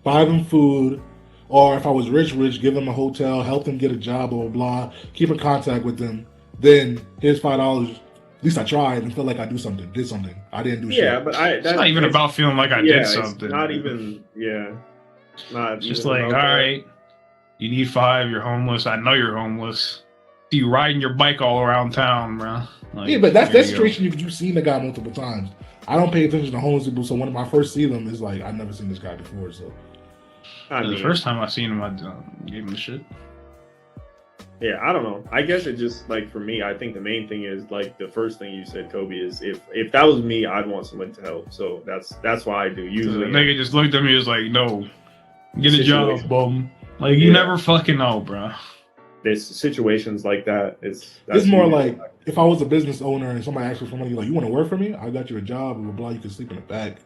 buy them food, or if I was rich, give them a hotel, help them get a job, blah, blah, blah, keep in contact with them. Then here's $5. At least I tried and felt like I did something. I didn't do shit. Yeah, but it's not even about feeling like I did something. It's not even, not just like, all right, you need $5, you're homeless. I know you're homeless. See you riding your bike all around town, bro. Like, yeah, but that situation, you've seen the guy multiple times. I don't pay attention to homeless people, so when I first see them, it's like, I've never seen this guy before, so. The first time I seen him, I gave him the shit. Yeah, I don't know. I guess it just, like, for me, I think the main thing is, like, the first thing you said, Kobe, is if that was me, I'd want someone to help. So that's why I do. Usually, the nigga just looked at me and was like, no, get a job, bum. Like, you never fucking know, bro. There's situations like that. It's more like, if I was a business owner and somebody asked me for money, like, you want to work for me? I got you a job, blah, blah, you can sleep in the back.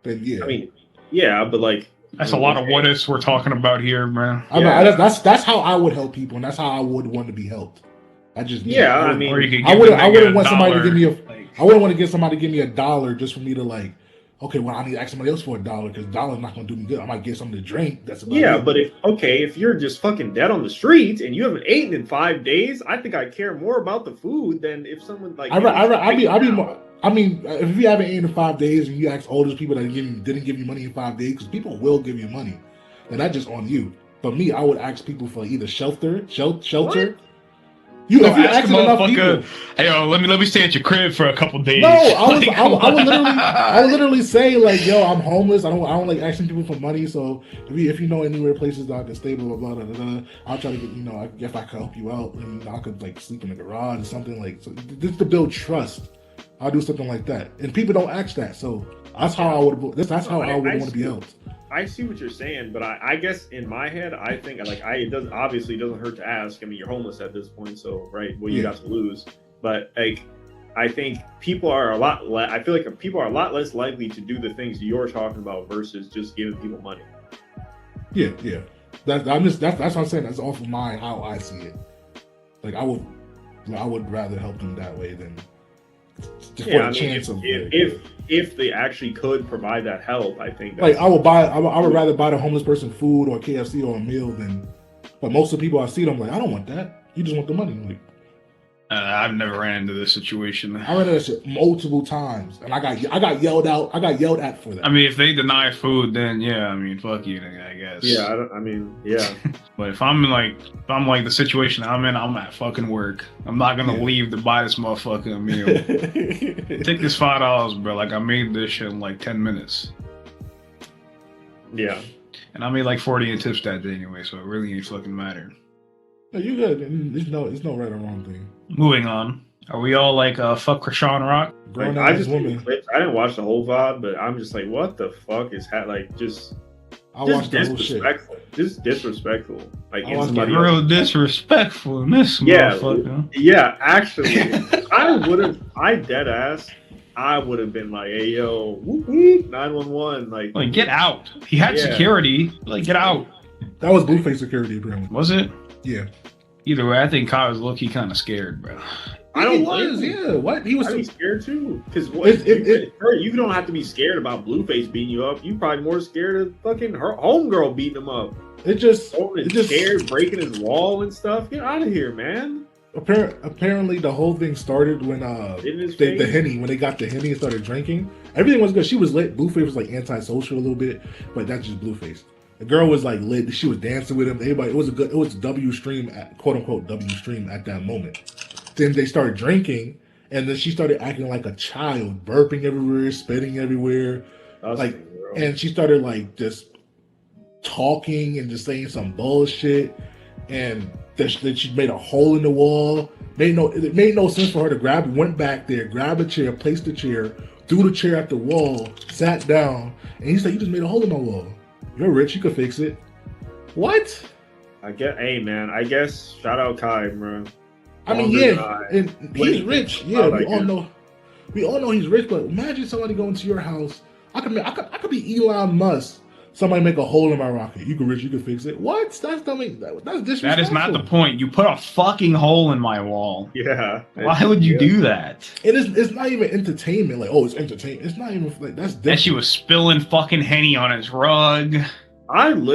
Then, yeah. I mean, yeah, but, like, that's a lot of what ifs we're talking about here, man. That's how I would help people, and that's how I would want to be helped. I wouldn't want somebody to give me I wouldn't want to get somebody to give me $1 just for me to, like, okay, well, I need to ask somebody else for $1 because $1's not going to do me good. I might get something to drink. That's about it. But if you're just fucking dead on the street and you haven't eaten in 5 days, I think I care more about the food than if someone like. I mean, if you haven't eaten in 5 days and you ask all those people that didn't give you money in 5 days, because people will give you money, and that's just on you. But me, I would ask people for either shelter. If you ask a motherfucker, hey, yo, let me stay at your crib for a couple days. No, I would literally say, like, yo, I'm homeless. I don't like asking people for money. So if you know anywhere places that I can stay, blah blah blah blah, I'll try to get, if I can help you out, and I could like sleep in the garage or something, like, so just to build trust. I'll do something like that, and people don't ask that. So that's how I would. That's how I would want to be helped. I see what you're saying, but I guess in my head, I think it doesn't hurt to ask. I mean, you're homeless at this point, so right, what you got to lose. But like, I think people are I feel like people are a lot less likely to do the things you're talking about versus just giving people money. Yeah. That's what I'm saying. That's off of how I see it. Like, I would rather help them that way than. If they actually could provide that help, I think I would rather buy the homeless person food or KFC or a meal than. But most of the people I see, I'm like, I don't want that. You just want the money. Like, I've never ran into this situation. I ran into that shit multiple times, and I got yelled out. I got yelled at for that. I mean, if they deny food, then yeah, I mean, fuck you, I guess. Yeah, But if I'm like the situation I'm in, I'm at fucking work. I'm not gonna leave to buy this motherfucker a meal. Take this $5, bro. Like, I made this shit in like 10 minutes. Yeah. And I made like 40 in tips that day anyway, so it really ain't fucking matter. No, you good. There's no right or wrong thing. Moving on. Are we all like fuck Krishan Rock? Like, I didn't watch the whole VOD, but I'm just like, what the fuck is just disrespectful. Just disrespectful. Like, real disrespectful in this motherfucker. Yeah, actually, I dead ass. I would have been like, hey yo, 911, like get out. He had security. Like, get out. That was Blueface security, apparently. Was it? Yeah. Either way, I think Kai was low-key kind of scared, bro. I don't He was, yeah. What he was I'd be scared too. Because you don't have to be scared about Blueface beating you up. You probably more scared of fucking her homegirl beating him up. It just scared, breaking his wall and stuff. Get out of here, man. Apparently, the whole thing started when the Henny, when they got the Henny and started drinking. Everything was good. She was lit. Blueface was like antisocial a little bit, but that's just Blueface. The girl was like lit. She was dancing with him. Everybody, it was W stream, quote unquote W stream at that moment. Then they started drinking, and then she started acting like a child, burping everywhere, spitting everywhere, and she started like just talking and just saying some bullshit, and then she made a hole in the wall. It made no sense for her to went back there, grabbed a chair, placed the chair, threw the chair at the wall, sat down, and he said, "You just made a hole in my wall. You're rich, you could fix it." What? Hey man, I guess shout out Kai, bro. I mean, yeah, and he's rich. Yeah, we all know he's rich. But imagine somebody going to your house. I could be Elon Musk. Somebody make a hole in my rocket. You could fix it. What? That's disrespectful. That is not the point. You put a fucking hole in my wall. Yeah. Why would you do that? It's not even entertainment. Like, oh, it's entertainment. It's not even like that's different. And she was spilling fucking Henny on his rug. I'm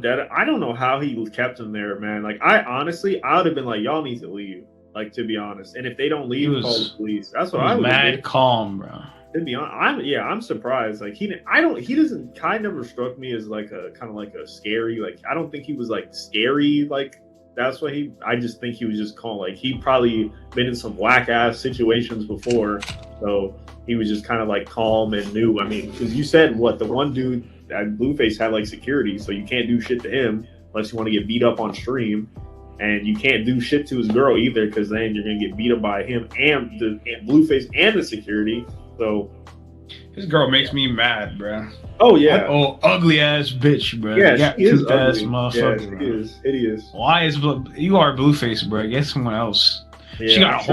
dead. I don't know how he kept him there, man. Like, I would have been like, y'all need to leave. Like, to be honest. And if they don't leave, call the police. That's what I would have been. Calm, bro. To be honest, I'm surprised. Like, Kai never struck me as like a kind of like a scary, like, I don't think he was like scary. Like, that's what I just think he was just calm. Like, he probably been in some whack ass situations before. So he was just kind of like calm and knew. I mean, because you said the one dude, that Blueface had like security, so you can't do shit to him unless you want to get beat up on stream, and you can't do shit to his girl either because then you're gonna get beat up by him and Blueface and the security. So his girl makes me mad, bro. Oh yeah, ugly ass bitch, bro. Yeah, she is ugly. Motherfucker. Yeah, it is. Why is you are Blueface, bro? Get someone else. Yeah, she got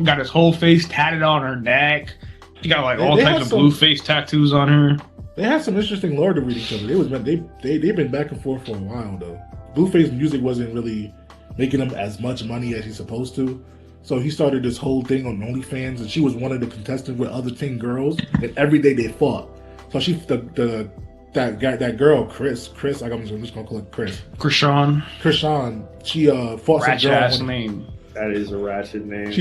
got his whole face tatted on her neck. She got like all types of Blueface tattoos on her. They had some interesting lore to read each other. They've been back and forth for a while though. Blueface music wasn't really making him as much money as he's supposed to, so he started this whole thing on OnlyFans, and she was one of the contestants with other 10 girls, and every day they fought. So that girl Chris, I'm just gonna call it Chris. Krishan, she fought ratchet some girl. Ass name. That is a ratchet name.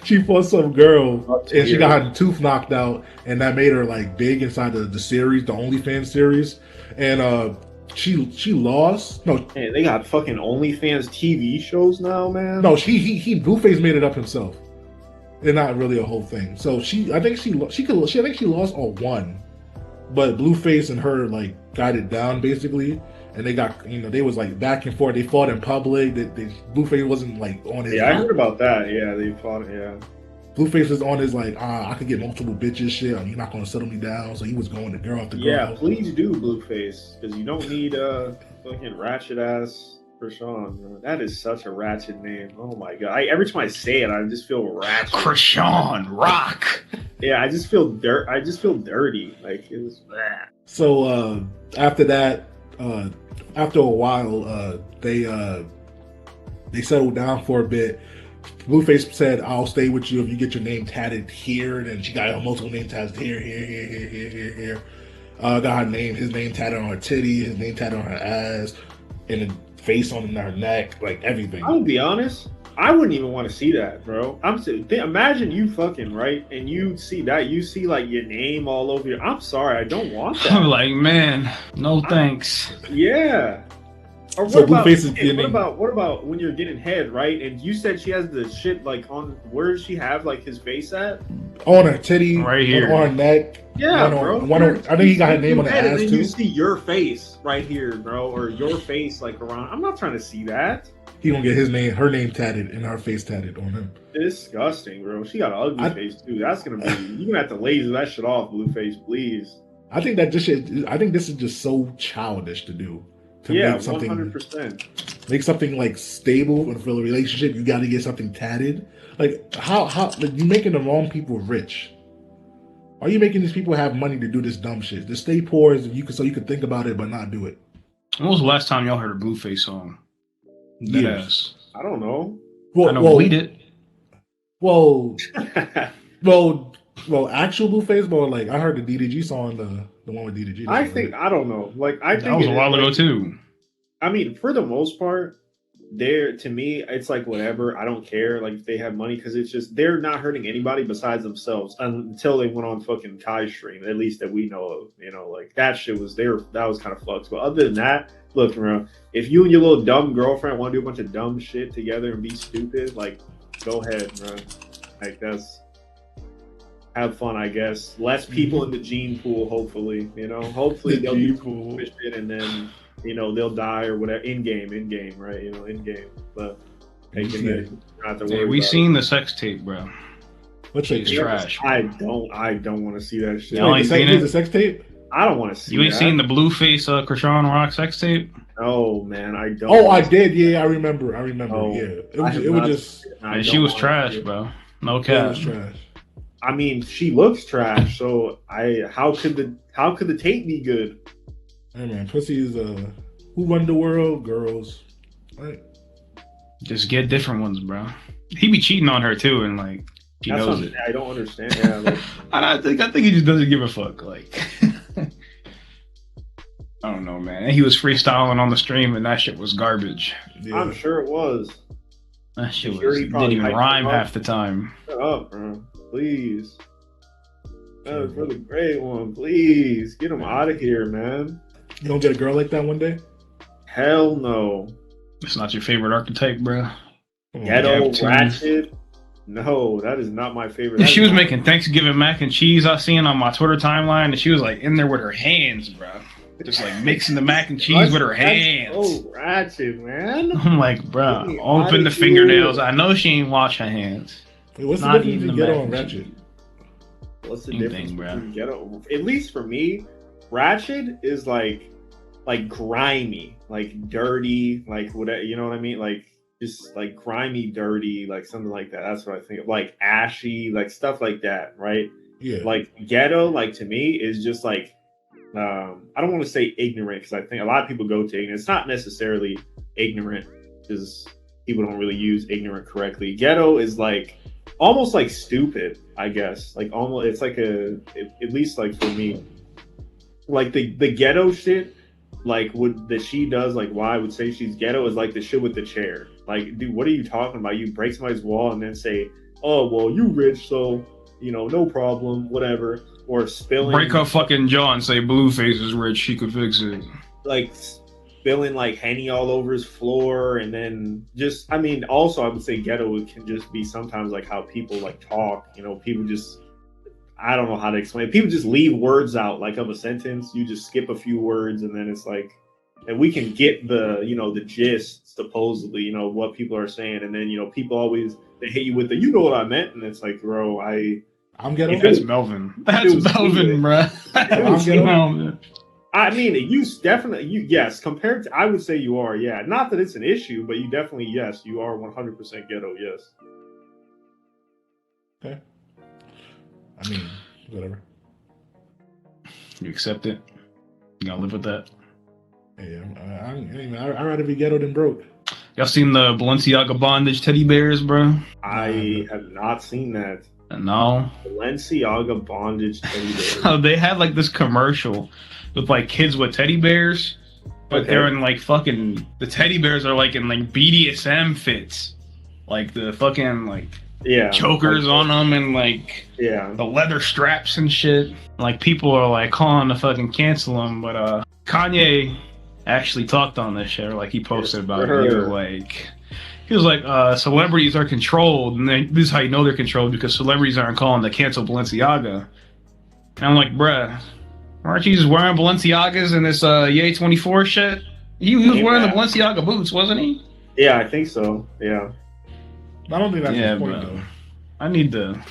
She fought some girl and she got her tooth knocked out, and that made her like big inside the series, the OnlyFans series. And she lost. No, man, they got fucking OnlyFans TV shows now, man. No, he Blueface made it up himself. They're not really a whole thing. So I think she lost or won, but Blueface and her like got it down basically. And they got, they was like back and forth. They fought in public. Blueface wasn't like on his. Yeah, I heard about that. Yeah, they fought. Yeah, Blueface was on his like, I could get multiple bitches. Shit, you're not gonna settle me down. So he was going to girl after girl. Yeah, please do, Blueface, because you don't need fucking ratchet ass Krishan. That is such a ratchet name. Oh my god! Every time I say it, I just feel ratchet. Krishan Rock. Yeah, I just feel dirty. Like it was bad. So after that. After a while, they settled down for a bit. Blueface said, "I'll stay with you if you get your name tatted here." And then she got multiple name tats here. Got his name tatted on her titty, his name tatted on her ass, and a face on her neck, like everything. I'll be honest, I wouldn't even want to see that, bro. Imagine you fucking right, and you see that, you see like your name all over your. I'm sorry, I don't want that. I'm like, man, no thanks. Yeah. Or what about when you're getting head, right? And you said she has the shit like on where does she have like his face at? On her titty, right here, on her neck. Yeah, bro. I think he got her name on the ass and then too. You see your face right here, bro, or your face like around. I'm not trying to see that. He gonna get her name tatted, and her face tatted on him. Disgusting, bro. She got an ugly face too. That's gonna be. You're gonna have to laser that shit off, Blueface, please. I think this is just so childish to do. Make something 100%. Make something like stable for a relationship. You got to get something tatted. Like how like, you making the wrong people rich? Are you making these people have money to do this dumb shit? To stay poor so you could think about it but not do it. When was the last time y'all heard a Blueface song? Yes. I don't know. Well, I know bleed it. Well, actual Blueface, but like I heard the DDG song, the one with DDG. I think I don't know. Like I That think was a while ago too. I mean, for the most part, to me, it's like whatever. I don't care. Like if they have money, because it's just they're not hurting anybody besides themselves until they went on fucking Kai's stream. At least that we know of. You know, like that shit was there. That was kind of fucked. But other than that, look, bro, if you and your little dumb girlfriend want to do a bunch of dumb shit together and be stupid, like go ahead, bro. Like that's. Have fun, I guess. Less people in the gene pool, hopefully. You know, hopefully they'll do stupid shit and then they'll die or whatever. In game, right? In game. But not to worry. Hey, we seen the sex tape, bro. What's it's trash? I don't want to see that shit. You ain't seen it? The sex tape? I don't want to see. You ain't seen the Blueface Krishan Rock sex tape? Oh man, I don't. Oh, I did. Yeah, I remember. Oh, yeah, it was just. And she was trash, bro. No cap. Yeah, it was trash. I mean, she looks trash. So how could the tape be good? Hey man, pussy is who run the world? Girls, right? Just get different ones, bro. He be cheating on her too, and like she knows it. I don't understand. Yeah, like, I think he just doesn't give a fuck. Like I don't know, man. He was freestyling on the stream, and that shit was garbage. Yeah. I'm sure it was. That shit didn't even rhyme half the time. Shut up, bro. Please. That was really great one. Please get him out of here, man. You don't get a girl like that one day? Hell no. It's not your favorite archetype, bro. Ghetto ratchet. No, that is not my favorite. If she was making Thanksgiving mac and cheese, I seen on my Twitter timeline, and she was like in there with her hands, bro. Just like mixing the mac and cheese with her hands. Oh, ratchet, man. I'm like, bro, open the fingernails. I know she ain't wash her hands. Wait, what's the difference between ghetto and ratchet? What's the difference between ghetto? At least for me, ratchet is like grimy, like dirty, like whatever. You know what I mean? Like just like grimy, dirty, like something like that. That's what I think of. Like ashy, like stuff like that, right? Yeah. Like ghetto, like to me, is just like I don't want to say ignorant because I think a lot of people go to ignorant. It's not necessarily ignorant because people don't really use ignorant correctly. Ghetto is like almost like stupid, I guess. Like almost, it's like at least like for me, like the ghetto shit, like that she does, like why I would say she's ghetto is like the shit with the chair. Like, dude, what are you talking about? You break somebody's wall and then say, oh, well, you rich, so, no problem, whatever. Or spilling. Break her fucking jaw and say Blueface is rich, she could fix it. Like, spilling, like, Henny all over his floor. And then just, I mean, also, I would say ghetto can just be sometimes, like, how people, like, talk. People just, I don't know how to explain it. People just leave words out, like, of a sentence. You just skip a few words, and then it's like, and we can get the, the gist, supposedly, what people are saying. And then, people always, they hit you with the, you know what I meant? And it's like, bro, I'm ghetto. That's Melvin. That's Melvin, bro. That's Melvin. I mean, yes, compared to, I would say you are, yeah. Not that it's an issue, but you definitely, yes, you are 100% ghetto, yes. Okay. I mean, whatever. You accept it? You gotta live with that? Yeah, I'd rather be ghetto than broke. Y'all seen the Balenciaga bondage teddy bears, bro? I have not seen that. No. Balenciaga bondage teddy bears. They had like this commercial with like kids with teddy bears, but they're in like fucking, the teddy bears are like in like BDSM fits, like the fucking like chokers on them and like the leather straps and shit. Like people are like calling to fucking cancel them, but Kanye actually talked on this shit, or like he posted about it. He was like, celebrities are controlled, and this is how you know they're controlled, because celebrities aren't calling to cancel Balenciaga. And I'm like, bruh, aren't you just wearing Balenciagas and this Ye 24 shit? He was wearing the Balenciaga boots, wasn't he? Yeah, I think so. Yeah. I don't think that's his point, though. I need to.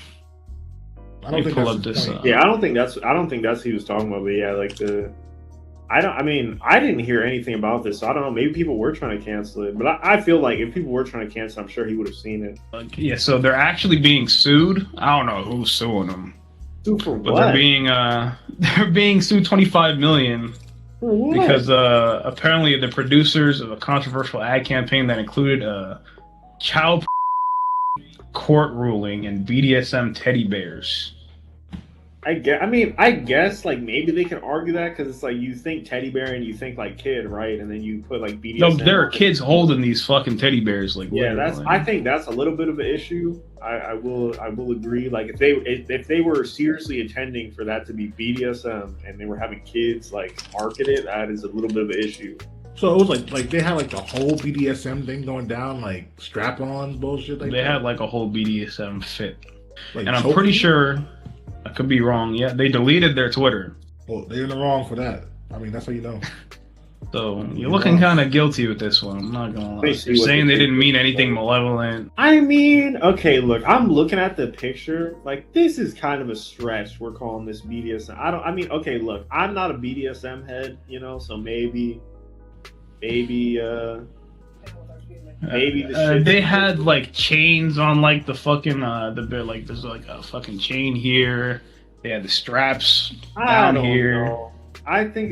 I don't think pull that's up his this. point. Yeah, I don't think that's what he was talking about. But yeah, like I didn't hear anything about this, so I don't know. Maybe people were trying to cancel it, but I feel like if people were trying to cancel, I'm sure he would have seen it. Yeah, so they're actually being sued. I don't know who's suing them. Sued for what? But they're being sued $25 million because apparently the producers of a controversial ad campaign that included a child court ruling and BDSM teddy bears. I guess like maybe they can argue that because it's like you think teddy bear and you think like kid, right? And then you put like BDSM. No, there are kids holding these fucking teddy bears. Like, yeah, I think that's a little bit of an issue. I will agree. Like if they were seriously intending for that to be BDSM and they were having kids like market it, that is a little bit of an issue. So it was like they had like the whole BDSM thing going down, like strap-ons bullshit. Like they had like a whole BDSM fit, like, and I'm pretty sure. I could be wrong. Yeah, they deleted their Twitter. Well, they're in the wrong for that. I mean, that's how you know. So you're looking kind of guilty with this one. I'm not gonna lie. They're saying they didn't mean anything malevolent. I mean, okay, look, I'm looking at the picture. Like, this is kind of a stretch. We're calling this BDSM. Okay, look, I'm not a BDSM head, you know, so maybe the shit they had like chains on like the fucking like there's like a fucking chain here. They had the straps down here. Know. I think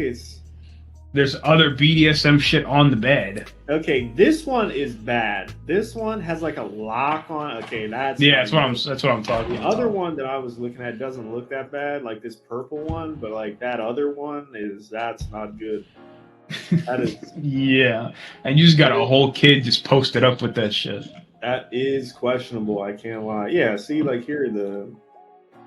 there's other BDSM shit on the bed. Okay, this one is bad. This one has like a lock on. Okay, that's what I'm talking about. The other one that I was looking at doesn't look that bad, like this purple one, but like that other one that's not good. That is yeah, and you just got a whole kid just posted up with that shit. That is questionable. I can't lie. Yeah, see, like here they're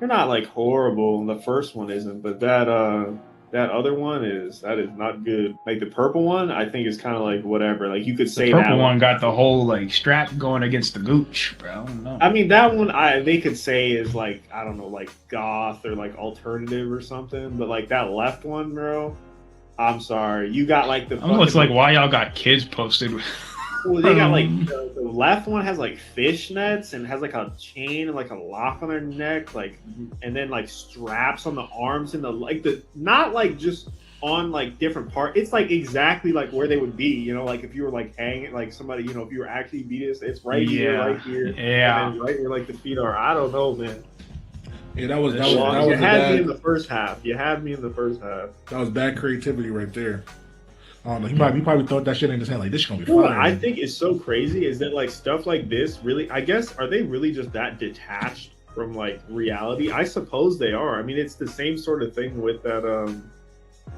not like horrible. The first one isn't, but that other one is not good. Like the purple one, I think is kind of like whatever. Like you could say the purple one got the whole like strap going against the gooch, bro. I don't know. I mean that one they could say is like I don't know, like goth or like alternative or something. But like that left one, bro. I'm sorry, you got like the. It's like why y'all got kids posted. Well, they got like the left one has like fishnets and has like a chain and like a lock on their neck, like, and then like straps on the arms and not like just on like different part. It's like exactly like where they would be, you know, like if you were like hanging like somebody, you know, if you were actually beating this, it's right here, right here, yeah, and then right where like the feet are. I don't know, man. Yeah, that was you had me in the first half. That was bad creativity right there. I don't know. He probably thought that shit in his head like this is gonna be fire. What I think is so crazy is that like stuff like this really, I guess, are they really just that detached from like reality? I suppose they are. I mean, it's the same sort of thing with that.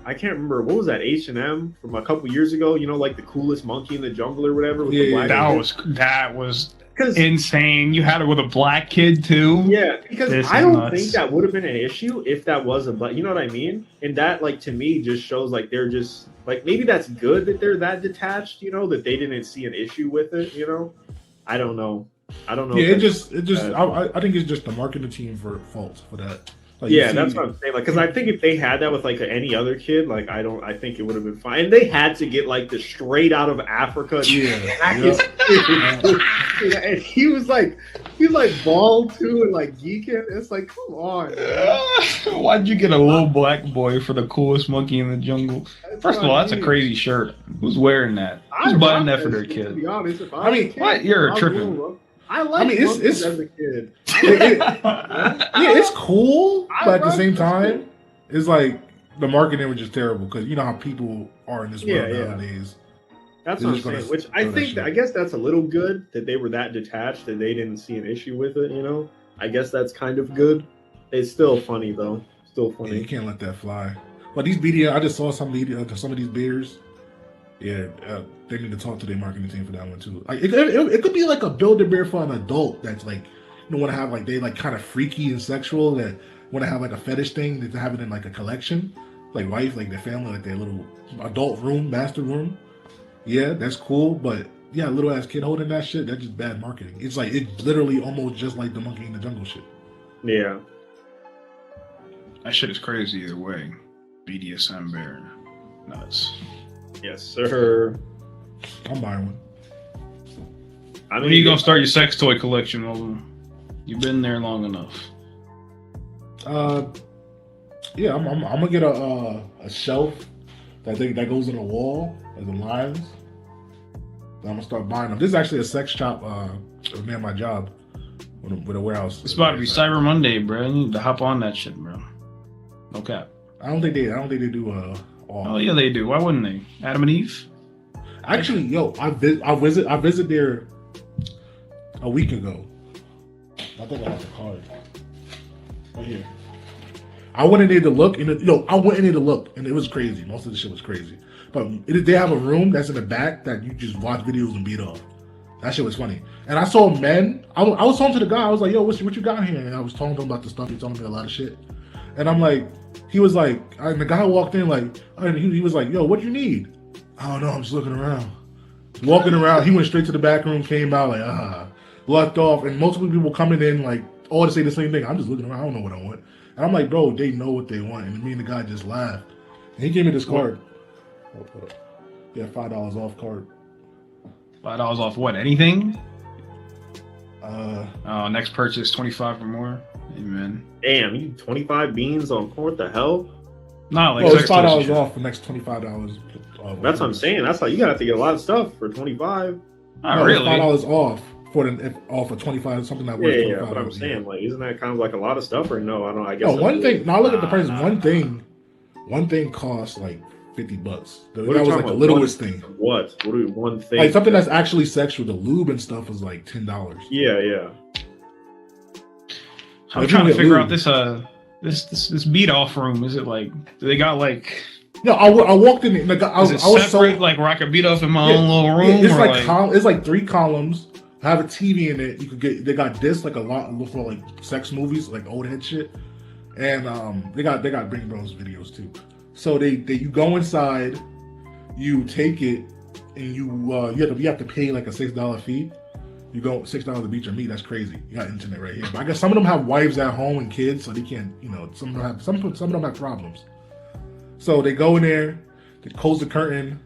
I can't remember what was that H&M from a couple years ago. You know, like the coolest monkey in the jungle or whatever. With the black that was insane. You had it with a black kid too. Yeah, because I don't think that would have been an issue if that was a black. You know what I mean? And that, like, to me, just shows like they're just like maybe that's good that they're that detached. You know, that they didn't see an issue with it. You know, I don't know. Yeah, it just. I think it's just the marketing team for fault for that. Like, yeah, that's what I'm saying. Like, because I think if they had that with like any other kid, like I think it would have been fine. And they had to get like the straight out of Africa. And he was like bald too and like geeking. It's like, come on. Why'd you get a little black boy for the coolest monkey in the jungle? First of all, that's a crazy shirt. Who's wearing that? Who's buying that for their kid? To be honest, what? You're tripping. It's as a kid. It's cool, but at the same time, it's like the marketing was just terrible because you know how people are in this world nowadays. That's what I'm saying. Which I think, I guess that's a little good that they were that detached and they didn't see an issue with it. You know, I guess that's kind of good. It's still funny though. Still funny. Yeah, you can't let that fly. But these BDS, I just saw some of these beers. Yeah, they need to talk to their marketing team for that one too. Like it could be like a Build-A-Bear for an adult that's like you want to have like they like kind of freaky and sexual that want to have like a fetish thing that they have it in like a collection, like wife, like their family, like their little adult room, master room. Yeah, that's cool, but yeah, little ass kid holding that shit, that's just bad marketing. It's like it's literally almost just like the monkey in the jungle shit. Yeah, that shit is crazy either way. BDSM bear, nuts. Yes, sir. I'm buying one. When are you gonna start your sex toy collection, Olu? You've been there long enough. Yeah, I'm gonna get a shelf that goes in the wall as the lines. I'm gonna start buying them. This is actually a sex shop. Me and my job with a warehouse. It's about to be Cyber Monday, bro. You need to hop on that shit, bro. No cap. I don't think they do off. Oh yeah, they do. Why wouldn't they? Adam and Eve. Actually, yo, I visited there a week ago. I think I have the card right here. I went in there to look, and it was crazy. Most of the shit was crazy. But they have a room that's in the back that you just watch videos and beat off. That shit was funny. And I saw men. I was talking to the guy. I was like, "Yo, what you got here?" And I was talking to him about the stuff. He told me a lot of shit. And I'm like, he was like, and the guy walked in like, and he was like, "Yo, what you need?" I don't know. I'm just looking around. Walking around. He went straight to the back room. Came out like, left off. And multiple people coming in like all to say the same thing. I'm just looking around. I don't know what I want. And I'm like, bro, they know what they want. And me and the guy just laughed. And he gave me this card. Yeah, $5 off card. $5 off what? Anything? Uh, Next purchase 25 or more. Amen. Damn, you 25 beans on what the hell? Not like it's $5 off the next $25. That's what I'm saying. That's like you gotta have to get a lot of stuff for 25. Not really. $5 off off of 25, something that worth $25. Yeah, but I'm saying, like, isn't that kind of like a lot of stuff or no? I don't know. I guess. No, one thing. Now look at the price. One thing costs like $50. That was like the littlest thing. What? One thing? Like something that's actually sexual. The lube and stuff was like $10. Yeah. I'm trying to figure out this beat off room. Is it like, do they got like? No, I walked in. And I was separate, like where I could beat off in my own little room. Yeah, it's like 3 columns. I have a TV in it. You could get. They got discs like a lot for like sex movies, like old head shit, and they got Bring Bros videos too. So you go inside, you take it, and you have to pay like a $6 fee. You go $6 to beat your meat. That's crazy. You got internet right here. But I guess some of them have wives at home and kids, so they can't. Some of them have problems. So they go in there, they close the curtain,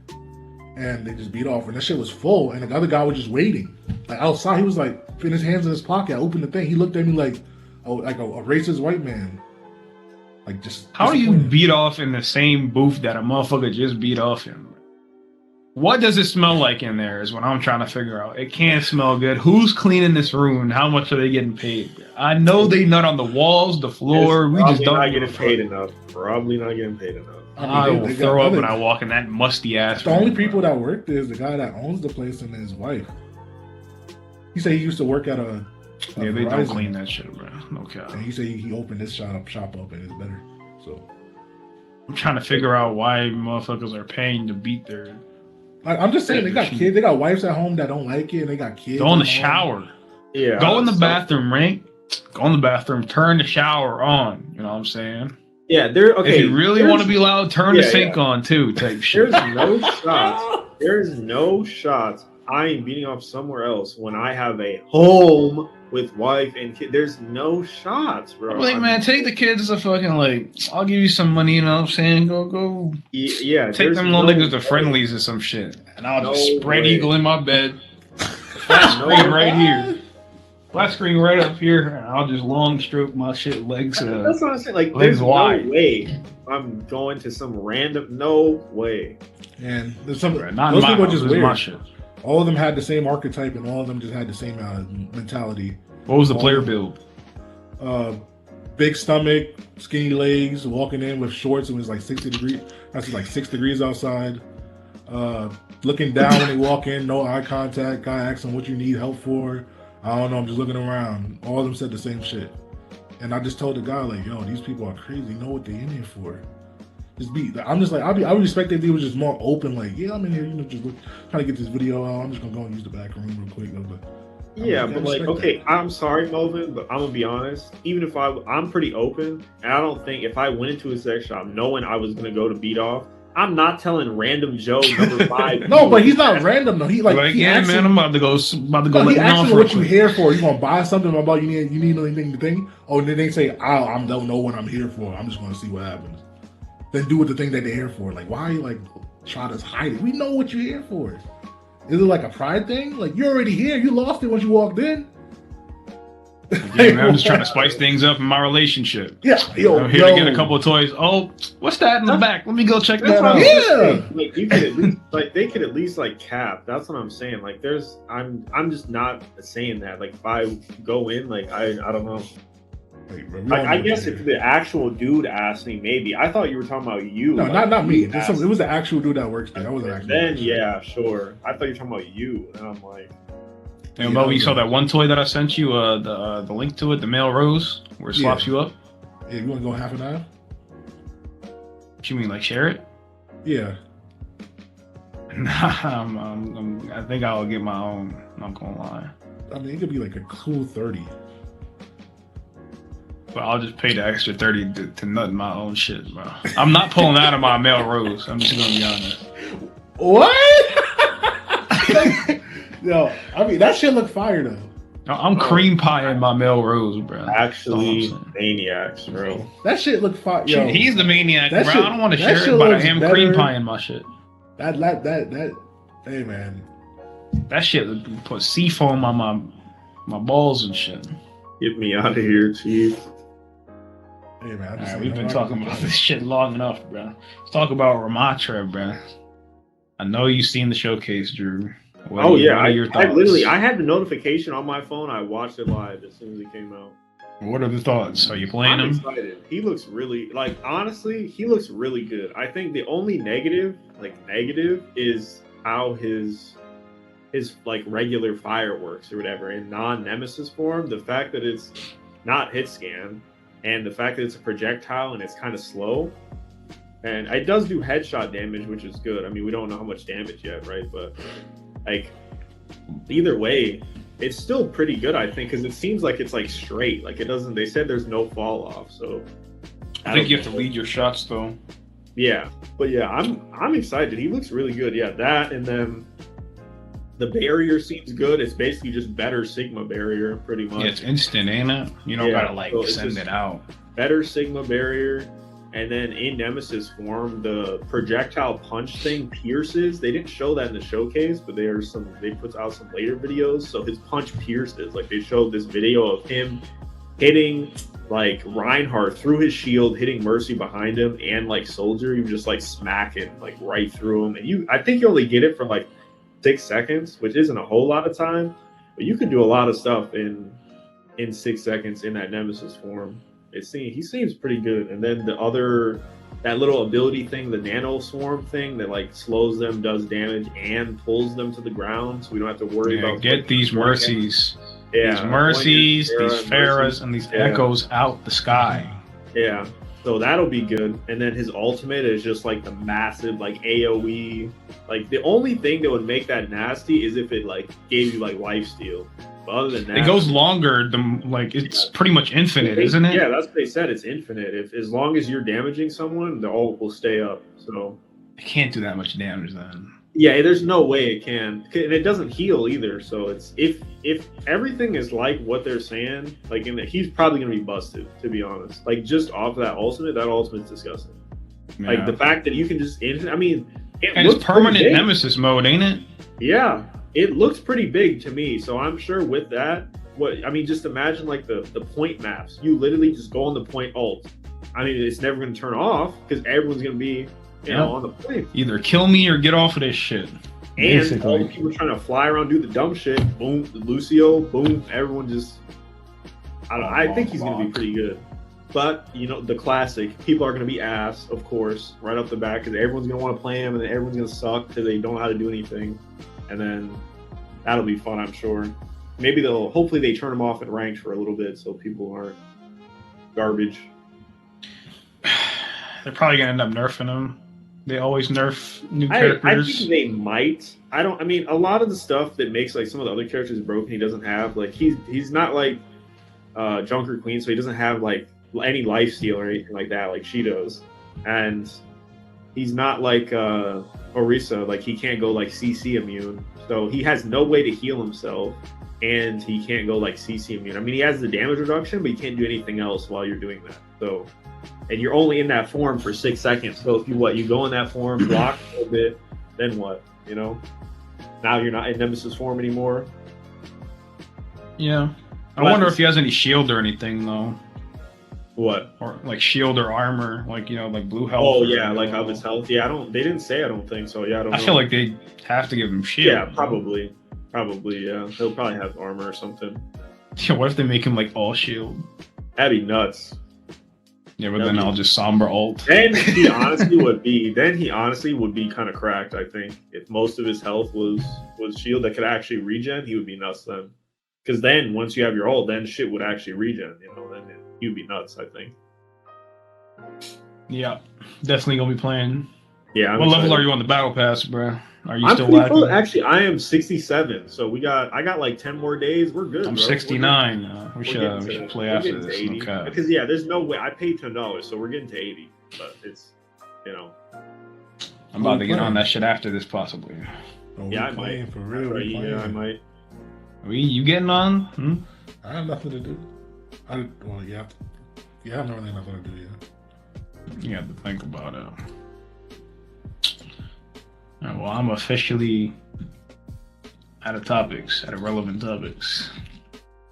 and they just beat off. And that shit was full. And the other guy was just waiting, like outside. He was like putting his hands in his pocket. I opened the thing. He looked at me like a racist white man. Like just. How do you beat off in the same booth that a motherfucker just beat off in? What does it smell like in there is what I'm trying to figure out. It can't smell good. Who's cleaning this room and how much are they getting paid? I know they nut on the walls, the floor. We just don't not getting paid enough. Probably not getting paid enough. I will throw up when I walk in that musty ass. The only people that work there is the guy that owns the place and his wife. He said he used to work at a yeah, they don't clean that shit, bro. No cap. And he said he opened this shop up and it's better. So I'm trying to figure out why motherfuckers are paying to beat their. I'm just saying they got kids, they got wives at home that don't like it, and they got kids. Go in the shower. Yeah. Go in the bathroom, right? Go in the bathroom. Turn the shower on. You know what I'm saying? Yeah, okay. If you really want to be loud, turn the sink on too. Type shit. There's no shots. There's no shots. I am beating off somewhere else when I have a home with wife and kid. There's no shots, bro. I'm like, man, take the kids as a fucking like. I'll give you some money. You know what I'm saying? Go. Yeah. Take them little niggas to friendlies or some shit, and I'll just spread eagle in my bed. Flat screen right here. Flat screen right up here, and I'll just long stroke my shit legs. That's what I'm saying. Like, legs there's wide. No way I'm going to some random. No way. And there's some. Not those my people house, just it's weird. my shit. All of them had the same archetype, and all of them just had the same mentality. What was the player build? Big stomach, skinny legs, walking in with shorts. It was like 60 degrees. That's like 6 degrees outside. Looking down when they walk in, no eye contact. Guy asks them what you need help for. I don't know. I'm just looking around. All of them said the same shit. And I just told the guy, like, yo, these people are crazy. You know what they in here for? I'm just like, I would respect if they was just more open, like, yeah, I'm in here, just trying to get this video out. I'm just gonna go and use the back room real quick. But like, okay, that. I'm sorry, Melvin, but I'm gonna be honest. Even if I'm pretty open, and I don't think if I went into a sex shop knowing I was gonna go to beat off, I'm not telling random Joe number 5. No, but he's not random though. He yeah, man, I'm about to go. No, he asks what you here for. You gonna buy something about you need anything to think? Oh, and then they say, I don't know what I'm here for. I'm just gonna see what happens. Then do with the thing that they're here for. Like, why like try to hide it? We know what you're here for. Is it like a pride thing? Like, you're already here. You lost it once you walked in. Yeah, man, I'm just trying to spice things up in my relationship. Yeah, I'm here to get a couple of toys. Oh, what's that in the back? Let me go check that out. Yeah, like you could at least, like they could at least like cap. That's what I'm saying. Like, I'm just not saying that. Like, if I go in, like I don't know. Like, I guess if the actual dude asked me, maybe. I thought you were talking about you. No, like, not me. It was the actual dude that works there. That was an actual. Then yeah, sure. I thought you were talking about you, and I'm like, Hey, Mo, you saw that one toy that I sent you? The link to it, the male rose, where it swaps you up. Yeah, you want to go half and half? What you mean, like share it? Yeah. Nah, I think I'll get my own. I'm not gonna lie. I mean, it could be like a cool 30. But I'll just pay the extra 30 to nut my own shit, bro. I'm not pulling out of my male rose. I'm just gonna be honest. What? Yo, I mean, that shit look fire though. I'm cream pieing my male rose, bro. Actually, maniacs, bro. That shit look fire. Yo, he's the maniac, bro. Shit, I don't want to share it, but I am cream pieing my shit. That. Hey man, that shit would put seafoam on my balls and shit. Get me out of here, chief. Hey man, right, we've been talking about this shit long enough, bro. Let's talk about Ramatra, bro. I know you've seen the showcase, Drew. What are your thoughts? I had the notification on my phone. I watched it live as soon as it came out. What are the thoughts? Are you playing him? I'm excited. He looks really, honestly, he looks really good. I think the only negative is how his like regular fireworks or whatever in non-nemesis form. The fact that it's not hit scan and the fact that it's a projectile and it's kind of slow. And it does do headshot damage, which is good. I mean, we don't know how much damage yet, right? But like either way, it's still pretty good, I think, because it seems like it's like straight. Like it doesn't. They said there's no fall off, so I think you have to lead your shots though. Yeah, but yeah, I'm excited. He looks really good. Yeah, that and then the barrier seems good. It's basically just better Sigma barrier, pretty much. Yeah, it's instant, ain't it? You don't gotta like send it out. Better Sigma barrier. And then in Nemesis form, the projectile punch thing pierces. They didn't show that in the showcase, but they put out some later videos. So his punch pierces. Like they showed this video of him hitting like Reinhardt through his shield, hitting Mercy behind him, and like Soldier. He was just like smacking like right through him. And I think you only get it for like 6 seconds, which isn't a whole lot of time, but you can do a lot of stuff in 6 seconds in that Nemesis form. He seems pretty good. And then that little ability thing, the nano swarm thing that like slows them, does damage, and pulls them to the ground, so we don't have to worry about get these mercies. Yeah, these mercies, these Pharahs, and these echoes out the sky. Yeah. So that'll be good. And then his ultimate is just like the massive like AoE. Like the only thing that would make that nasty is if it like gave you like lifesteal. Other than that, it goes longer than it's pretty much infinite, isn't it? Yeah, that's what they said. It's infinite. As long as you're damaging someone, the ult will stay up. So it can't do that much damage then. Yeah, there's no way it can, and it doesn't heal either. So it's if everything is like what they're saying, like he's probably gonna be busted. To be honest, like just off that ultimate's disgusting. Yeah. Like the fact that you can just, I mean, it's permanent nemesis mode, ain't it? Yeah. It looks pretty big to me, so I'm sure with that, just imagine like the point maps. You literally just go on the point ult. I mean, it's never going to turn off because everyone's going to be, on the point. Either kill me or get off of this shit. And basically, all the people trying to fly around, do the dumb shit. Boom, Lucio, boom, everyone just. I don't know. I think he's going to be pretty good. But, the classic, people are going to be ass, of course, right off the bat, because everyone's going to want to play him, and then everyone's going to suck because they don't know how to do anything. And then that'll be fun, I'm sure. Maybe hopefully they turn them off in ranked for a little bit so people aren't garbage. They're probably going to end up nerfing them. They always nerf new characters. I think they might. A lot of the stuff that makes like some of the other characters broken, he doesn't have. Like he's not like Junker Queen, so he doesn't have like any lifesteal or anything like that, like she does. And he's not like Orisa, like he can't go like CC immune. So he has no way to heal himself, and he can't go like CC immune. I mean, he has the damage reduction, but he can't do anything else while you're doing that. So, and you're only in that form for 6 seconds. So if you go in that form, block a little bit, then what? Now you're not in Nemesis form anymore. Yeah. I wonder if he has any shield or anything though. What? Or like shield or armor, like blue health. Oh yeah, like of his health. Yeah, they didn't say. I don't think so. Yeah, I don't know. I feel like they have to give him shield. Yeah, probably. Yeah, he'll probably have armor or something. Yeah, what if they make him like all shield? That'd be nuts. Yeah, but then I'll just somber alt. Then he honestly would be. Then he honestly would be kind of cracked. I think if most of his health was shield that could actually regen, he would be nuts then. Because then once you have your ult, then shit would actually regen. You know, then he would be nuts. I think. Yeah, definitely gonna be playing. Yeah. What level are you on the battle pass, bro? Are you I'm still pretty lacking? full. Actually, I am 67. So I got like 10 more days. We're good. I'm bro. 69. We should play after this. Okay. Because yeah, there's no way. I paid $10, so we're getting to 80. But it's, you know. I'm about to get on that shit after this, possibly. Oh, yeah, I might. For real. Yeah, I might. You getting on? I have nothing to do. I have really nothing to do. Yeah. You have to think about it. Well, I'm officially out of relevant topics.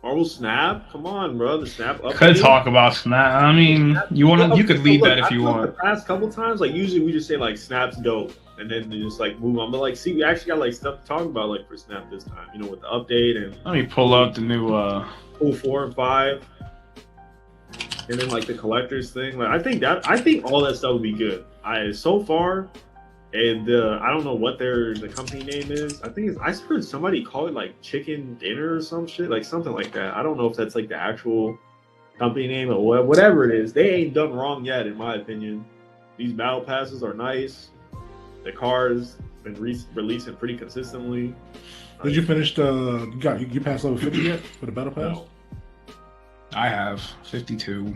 Marvel Snap? Come on, bro. The Snap update. Could talk about Snap. I mean, you could lead that if you want. The past couple times, like usually we just say like Snap's dope, and then they just like move on. But like, see, we actually got like stuff to talk about like for Snap this time. You know, with the update and. Let me pull out the new. 4 and 5, and then like the collectors thing. Like I think all that stuff would be good. So far. And I don't know what the company name is. I heard somebody call it like Chicken Dinner or some shit, like something like that. I don't know if that's like the actual company name or whatever it is. They ain't done wrong yet, in my opinion. These battle passes are nice. The cars been releasing pretty consistently. Did you finish you passed level 50 yet for the battle pass? No. I have 52.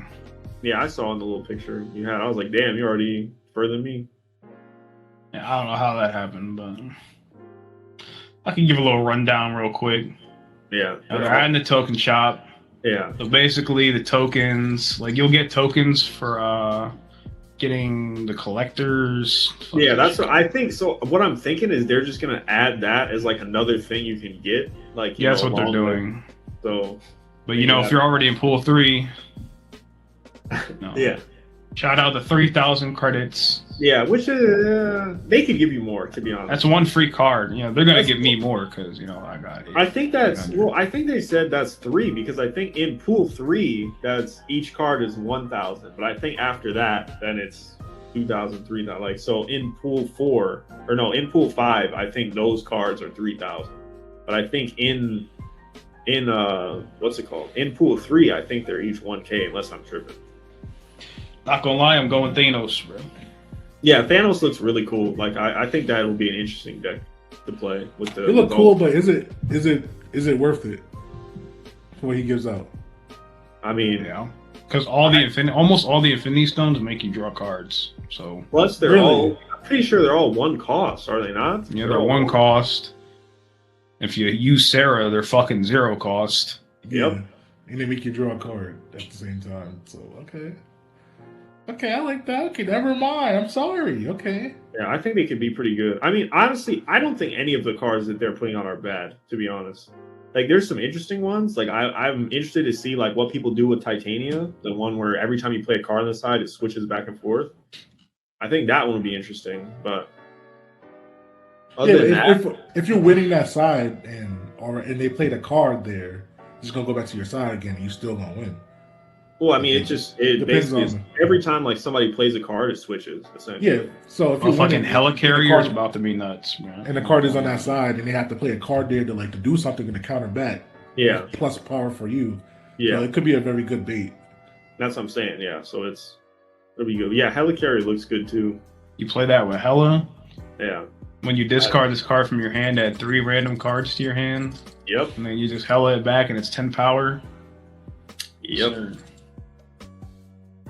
Yeah, I saw in the little picture you had. I was like, damn, you're already further than me. Yeah, I don't know how that happened, but I can give a little rundown real quick. Yeah. They're adding the token shop. Yeah. So basically, the tokens, like you'll get tokens for getting the collectors. Yeah, that's what I think. So what I'm thinking is they're just gonna add that as like another thing you can get. Like yeah, that's what they're doing. So, but you know, if you're already in pool 3, no. Yeah. Shout out to 3,000 credits. Yeah, which they could give you more, to be honest. That's one free card. You know, they're gonna give me more because I got it. I think I think they said that's 3 because I think in pool 3 that's each card is 1,000, but I think after that then it's 2,000, 3,000. Like so in pool 5, I think those cards are 3,000, but I think in what's it called? In pool 3, I think they're each 1K unless I'm tripping. Not gonna lie, I'm going Thanos, bro. Yeah, Thanos looks really cool. Like I think that will be an interesting deck to play with the. It look cool, but is it worth it for what he gives out? I mean, yeah, because almost all the Infinity Stones make you draw cards. So plus they're all. I'm pretty sure they're all one cost, are they not? Yeah, they're one cost. If you use Sarah, they're fucking 0 cost. Yep. And they make you draw a card at the same time. So okay, I like that. Okay, never mind. I'm sorry. Okay. Yeah, I think they could be pretty good. I mean, honestly, I don't think any of the cards that they're putting on are bad, to be honest. Like, there's some interesting ones. Like, I'm interested to see, like, what people do with Titania. The one where every time you play a card on the side, it switches back and forth. I think that one would be interesting. But other than that... If you're winning that side and they played a card there, it's just going to go back to your side again and you're still going to win. Well, I mean, it basically is, every time like somebody plays a card, it switches. Essentially. Yeah. So if you're fucking Helicarrier is about to be nuts, man. And the card is on that side, and they have to play a card there to do something in the counter back. Yeah. Plus power for you. Yeah. So it could be a very good bait. That's what I'm saying. Yeah. So it'll be good. Yeah, Helicarrier looks good too. You play that with Hela. Yeah. When you discard this card from your hand, add 3 random cards to your hand. Yep. And then you just Hela it back, and it's 10 power. Yep. So,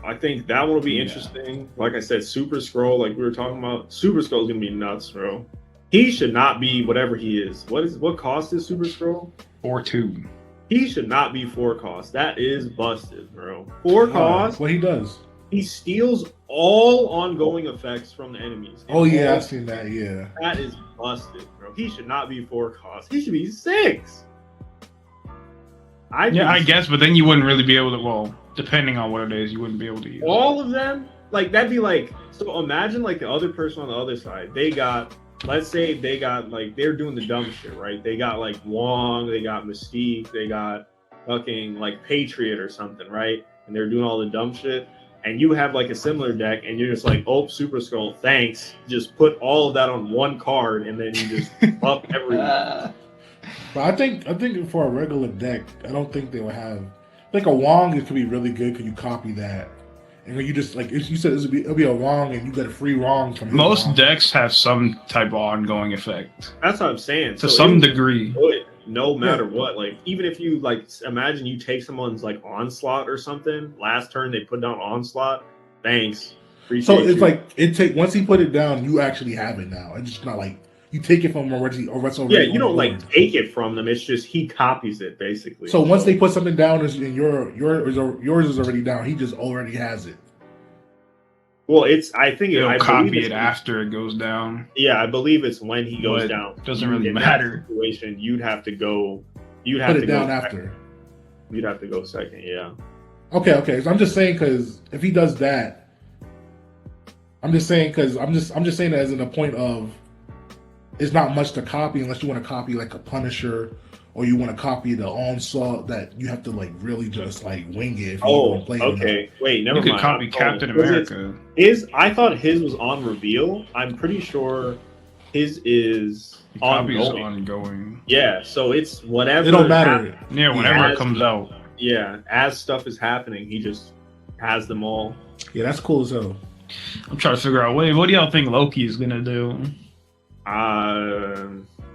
I think that one will be interesting. Like I said, Super Scroll, like we were talking about, Super Scroll is gonna be nuts, bro. He should not be whatever he is. What cost is Super Scroll? 4/2. He should not be 4 cost. That is busted, bro. 4 cost. What he does? He steals all ongoing effects from the enemies. Oh yeah, I've seen that. Yeah. That is busted, bro. He should not be 4 cost. He should be 6. I guess, but then you wouldn't really be able to. Well, depending on what it is, you wouldn't be able to use all of them. Like that'd be like. So imagine like the other person on the other side. Let's say they got like they're doing the dumb shit, right? They got like Wong, they got Mystique, they got fucking like Patriot or something, right? and they're doing all the dumb shit, and you have like a similar deck, and you're just like, oh, Super Skull, thanks. Just put all of that on one card, and then you just up everyone. But I think for a regular deck, I don't think they would have like a Wong. It could be really good because you copy that, and when you just like you said, it'll be a Wong, and you get a free Wong from most Wong. decks have some type of ongoing effect. That's what I'm saying. To some degree. No matter what, like even if you like imagine you take someone's like onslaught or something, last turn they put down onslaught, thanks. So it's like once he put it down, you actually have it now. It's just not like you take it from him already or what's already. Yeah, you don't like take it from them. It's just he copies it basically. So once they put something down and yours is already down, he just already has it. Well, I think he'll copy it after it goes down. Yeah, I believe it's when he goes down. Doesn't really matter. That situation, you'd have to go. You'd put have it to down go after. Second. You'd have to go second. Yeah. Okay. So I'm just saying because if he does that, I'm just saying that as in a point of, it's not much to copy unless you want to copy like a Punisher or you want to copy the onslaught that you have to like really just like wing it. Okay. Wait, never mind. You could copy Captain America. I thought his was on reveal. I'm pretty sure his is ongoing. Yeah, so it's whatever. It don't matter. Whenever it comes out. Yeah, as stuff is happening, he just has them all. Yeah, that's cool as hell. I'm trying to figure out. What do y'all think Loki is gonna do?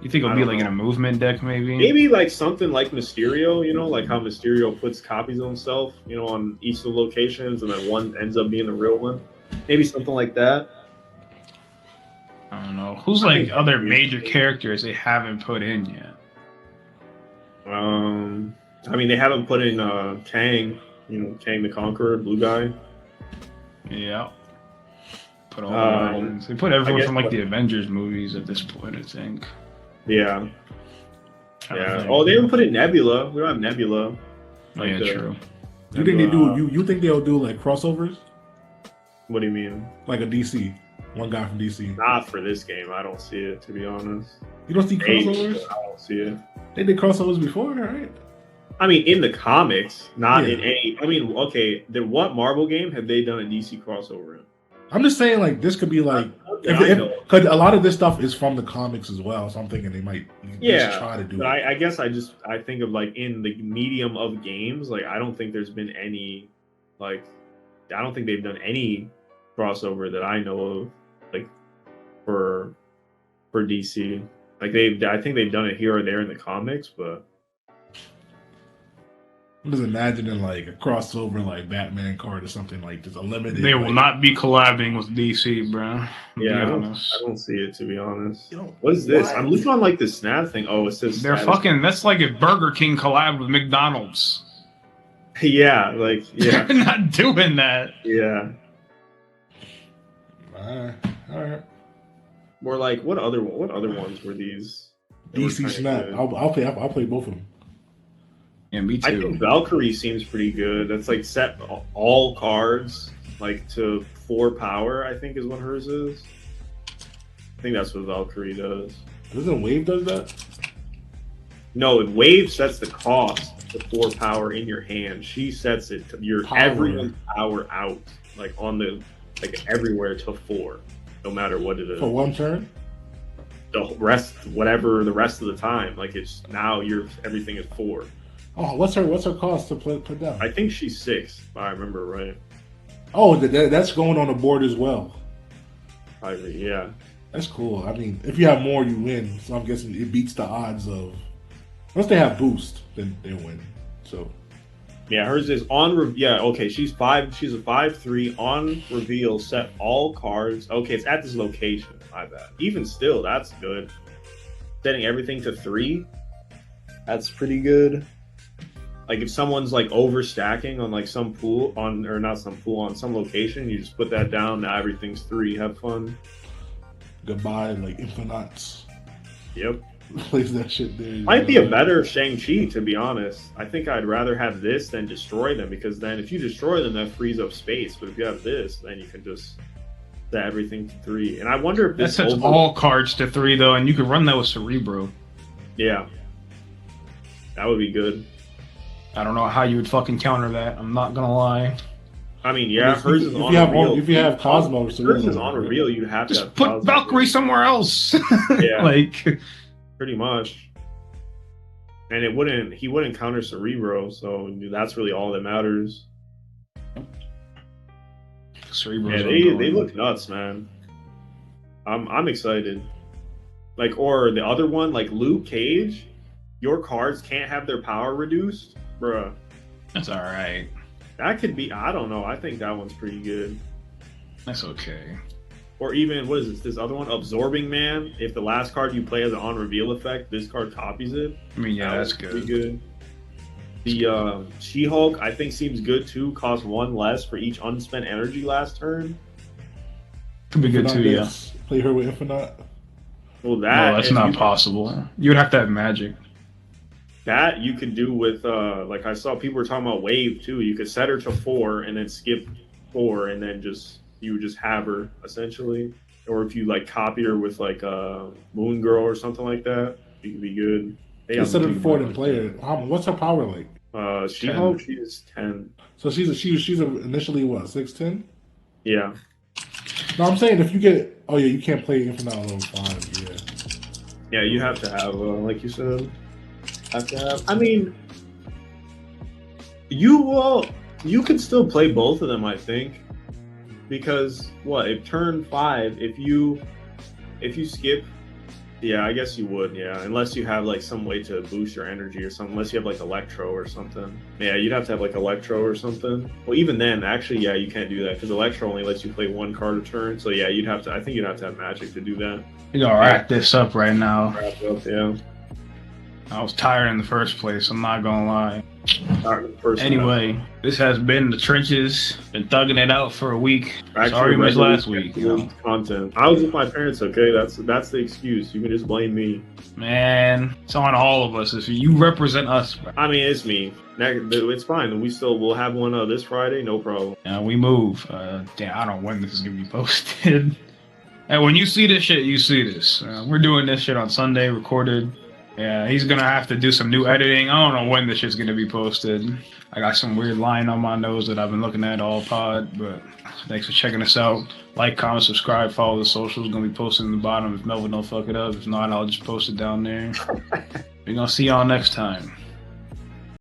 You think it'll be like in a movement deck, maybe? Maybe like something like Mysterio, like how Mysterio puts copies of himself, on each of the locations, and then one ends up being the real one. Maybe something like that. I don't know. Who's like other major characters they haven't put in yet? I mean, they haven't put in Kang, Kang the Conqueror, blue guy. Yeah. Put all the ones. They put everyone from like the Avengers movies at this point, I think. Yeah. Yeah. Oh, they haven't put in Nebula. We don't have Nebula. Like true. You think they do? You think they'll do like crossovers? What do you mean? Like a DC, one guy from DC. Not for this game. I don't see it, to be honest. You don't see crossovers? I don't see it. They did crossovers before, right? I mean, in the comics, not in any. I mean, okay. Then what Marvel game have they done a DC crossover in? I'm just saying, like, this could be like, because a lot of this stuff is from the comics as well. So I'm thinking they might try to do it. I guess I think of like in the medium of games, like I don't think there's been any, like, I don't think they've done any crossover that I know of, like, for DC. Like I think they've done it here or there in the comics, but. I'm just imagining like a crossover, like Batman card or something like this, a limited. They will not be collabing with DC, bro. Yeah, I don't see it, to be honest. What is this? I'm looking on like the Snap thing. Oh, it says they're fucking. That's like if Burger King collabed with McDonald's. Yeah, like they're not doing that. Yeah. All right. More like what other ones were these? DC Snap. I'll play both of them. Yeah, me too. I think Valkyrie seems pretty good. That's like set all cards like to 4 power, I think is what hers is. I think that's what Valkyrie does. Doesn't Wave does that? No, Wave sets the cost to 4 power in your hand. She sets it to your everyone's power out, like on the everywhere to 4, no matter what it is. For one turn? The rest the rest of the time. Like it's now everything is 4. Oh, what's her cost to put down? I think she's 6, if I remember right. Oh, that's going on the board as well. Yeah. That's cool. I mean, if you have more, you win. So I'm guessing it beats the odds of. Unless they have boost, then they win. So. Yeah, hers is on. Yeah, okay. She's a 5/3 on reveal. Set all cards. Okay, it's at this location. I bet. Even still, that's good. Setting everything to 3. That's pretty good. Like if someone's like overstacking on like some pool on some location, you just put that down. Now everything's 3. Have fun. Goodbye, like Infinats. Yep. Place that shit there. Might be a better Shang-Chi, to be honest. I think I'd rather have this than destroy them, because then if you destroy them, that frees up space. But if you have this, then you can just set everything to 3. And I wonder if this sets all cards to 3 though, and you can run that with Cerebro. Yeah, that would be good. I don't know how you would fucking counter that. I'm not gonna lie. I mean, yeah, hers is on if you have Cosmo, hers is on real. You'd have to Just have put Cosmo. Valkyrie somewhere else. Yeah. Like, pretty much. And he wouldn't counter Cerebro, so that's really all that matters. Cerebro's Yeah, they look nuts, man. I'm excited. Like, or the other one, like Luke Cage, your cards can't have their power reduced, bruh. That's all right. That could be. I don't know. I think that one's pretty good. That's okay. Or even what is this other one? Absorbing Man. If the last card you play has an on reveal effect, this card copies it. I mean, yeah, that's pretty good. The She-Hulk I think seems good too. Costs 1 less for each unspent energy last turn. Could be good too. Yeah. Play her with Infinite. Well, that's not possible. You would have to have magic. That you could do with like I saw people were talking about Wave too. You could set her to 4 and then skip 4 and then you would just have her essentially. Or if you like copy her with like Moon Girl or something like that, it could be good. They set her to 4 and play her. What's her power like? She-Hulk, she's 10. So she's initially what, 6'10"? Yeah. No, I'm saying if you get you can't play Infinite level 5, yeah. Yeah, you have to have like you said. Have to have. I mean, you could still play both of them, I think, because if turn 5, if you skip, yeah, I guess you would, yeah, unless you have like some way to boost your energy or something, unless you have like Electro or something. Yeah, you'd have to have like Electro or something. Well, even then, actually, yeah, you can't do that because Electro only lets you play 1 card a turn. So yeah, I think you'd have to have Magic to do that. You gotta wrap this up right now. Wrap up, yeah. I was tired in the first place, I'm not gonna lie. Anyway, this has been The Trenches. Been thugging it out for a week. Sorry we missed last week. Content. I was with my parents, okay? That's the excuse. You can just blame me. Man, it's on all of us. You represent us. Bro. I mean, it's me. It's fine. We'll have one this Friday, no problem. Yeah, we move. Damn, I don't know when this is gonna be posted. And when you see this shit, you see this. We're doing this shit on Sunday, recorded. Yeah, he's gonna have to do some new editing. I don't know when this shit's gonna be posted. I got some weird line on my nose that I've been looking at all pod, but thanks for checking us out. Like, comment, subscribe, follow the socials. Gonna be posted in the bottom if Melvin don't fuck it up. If not, I'll just post it down there. We're gonna see y'all next time.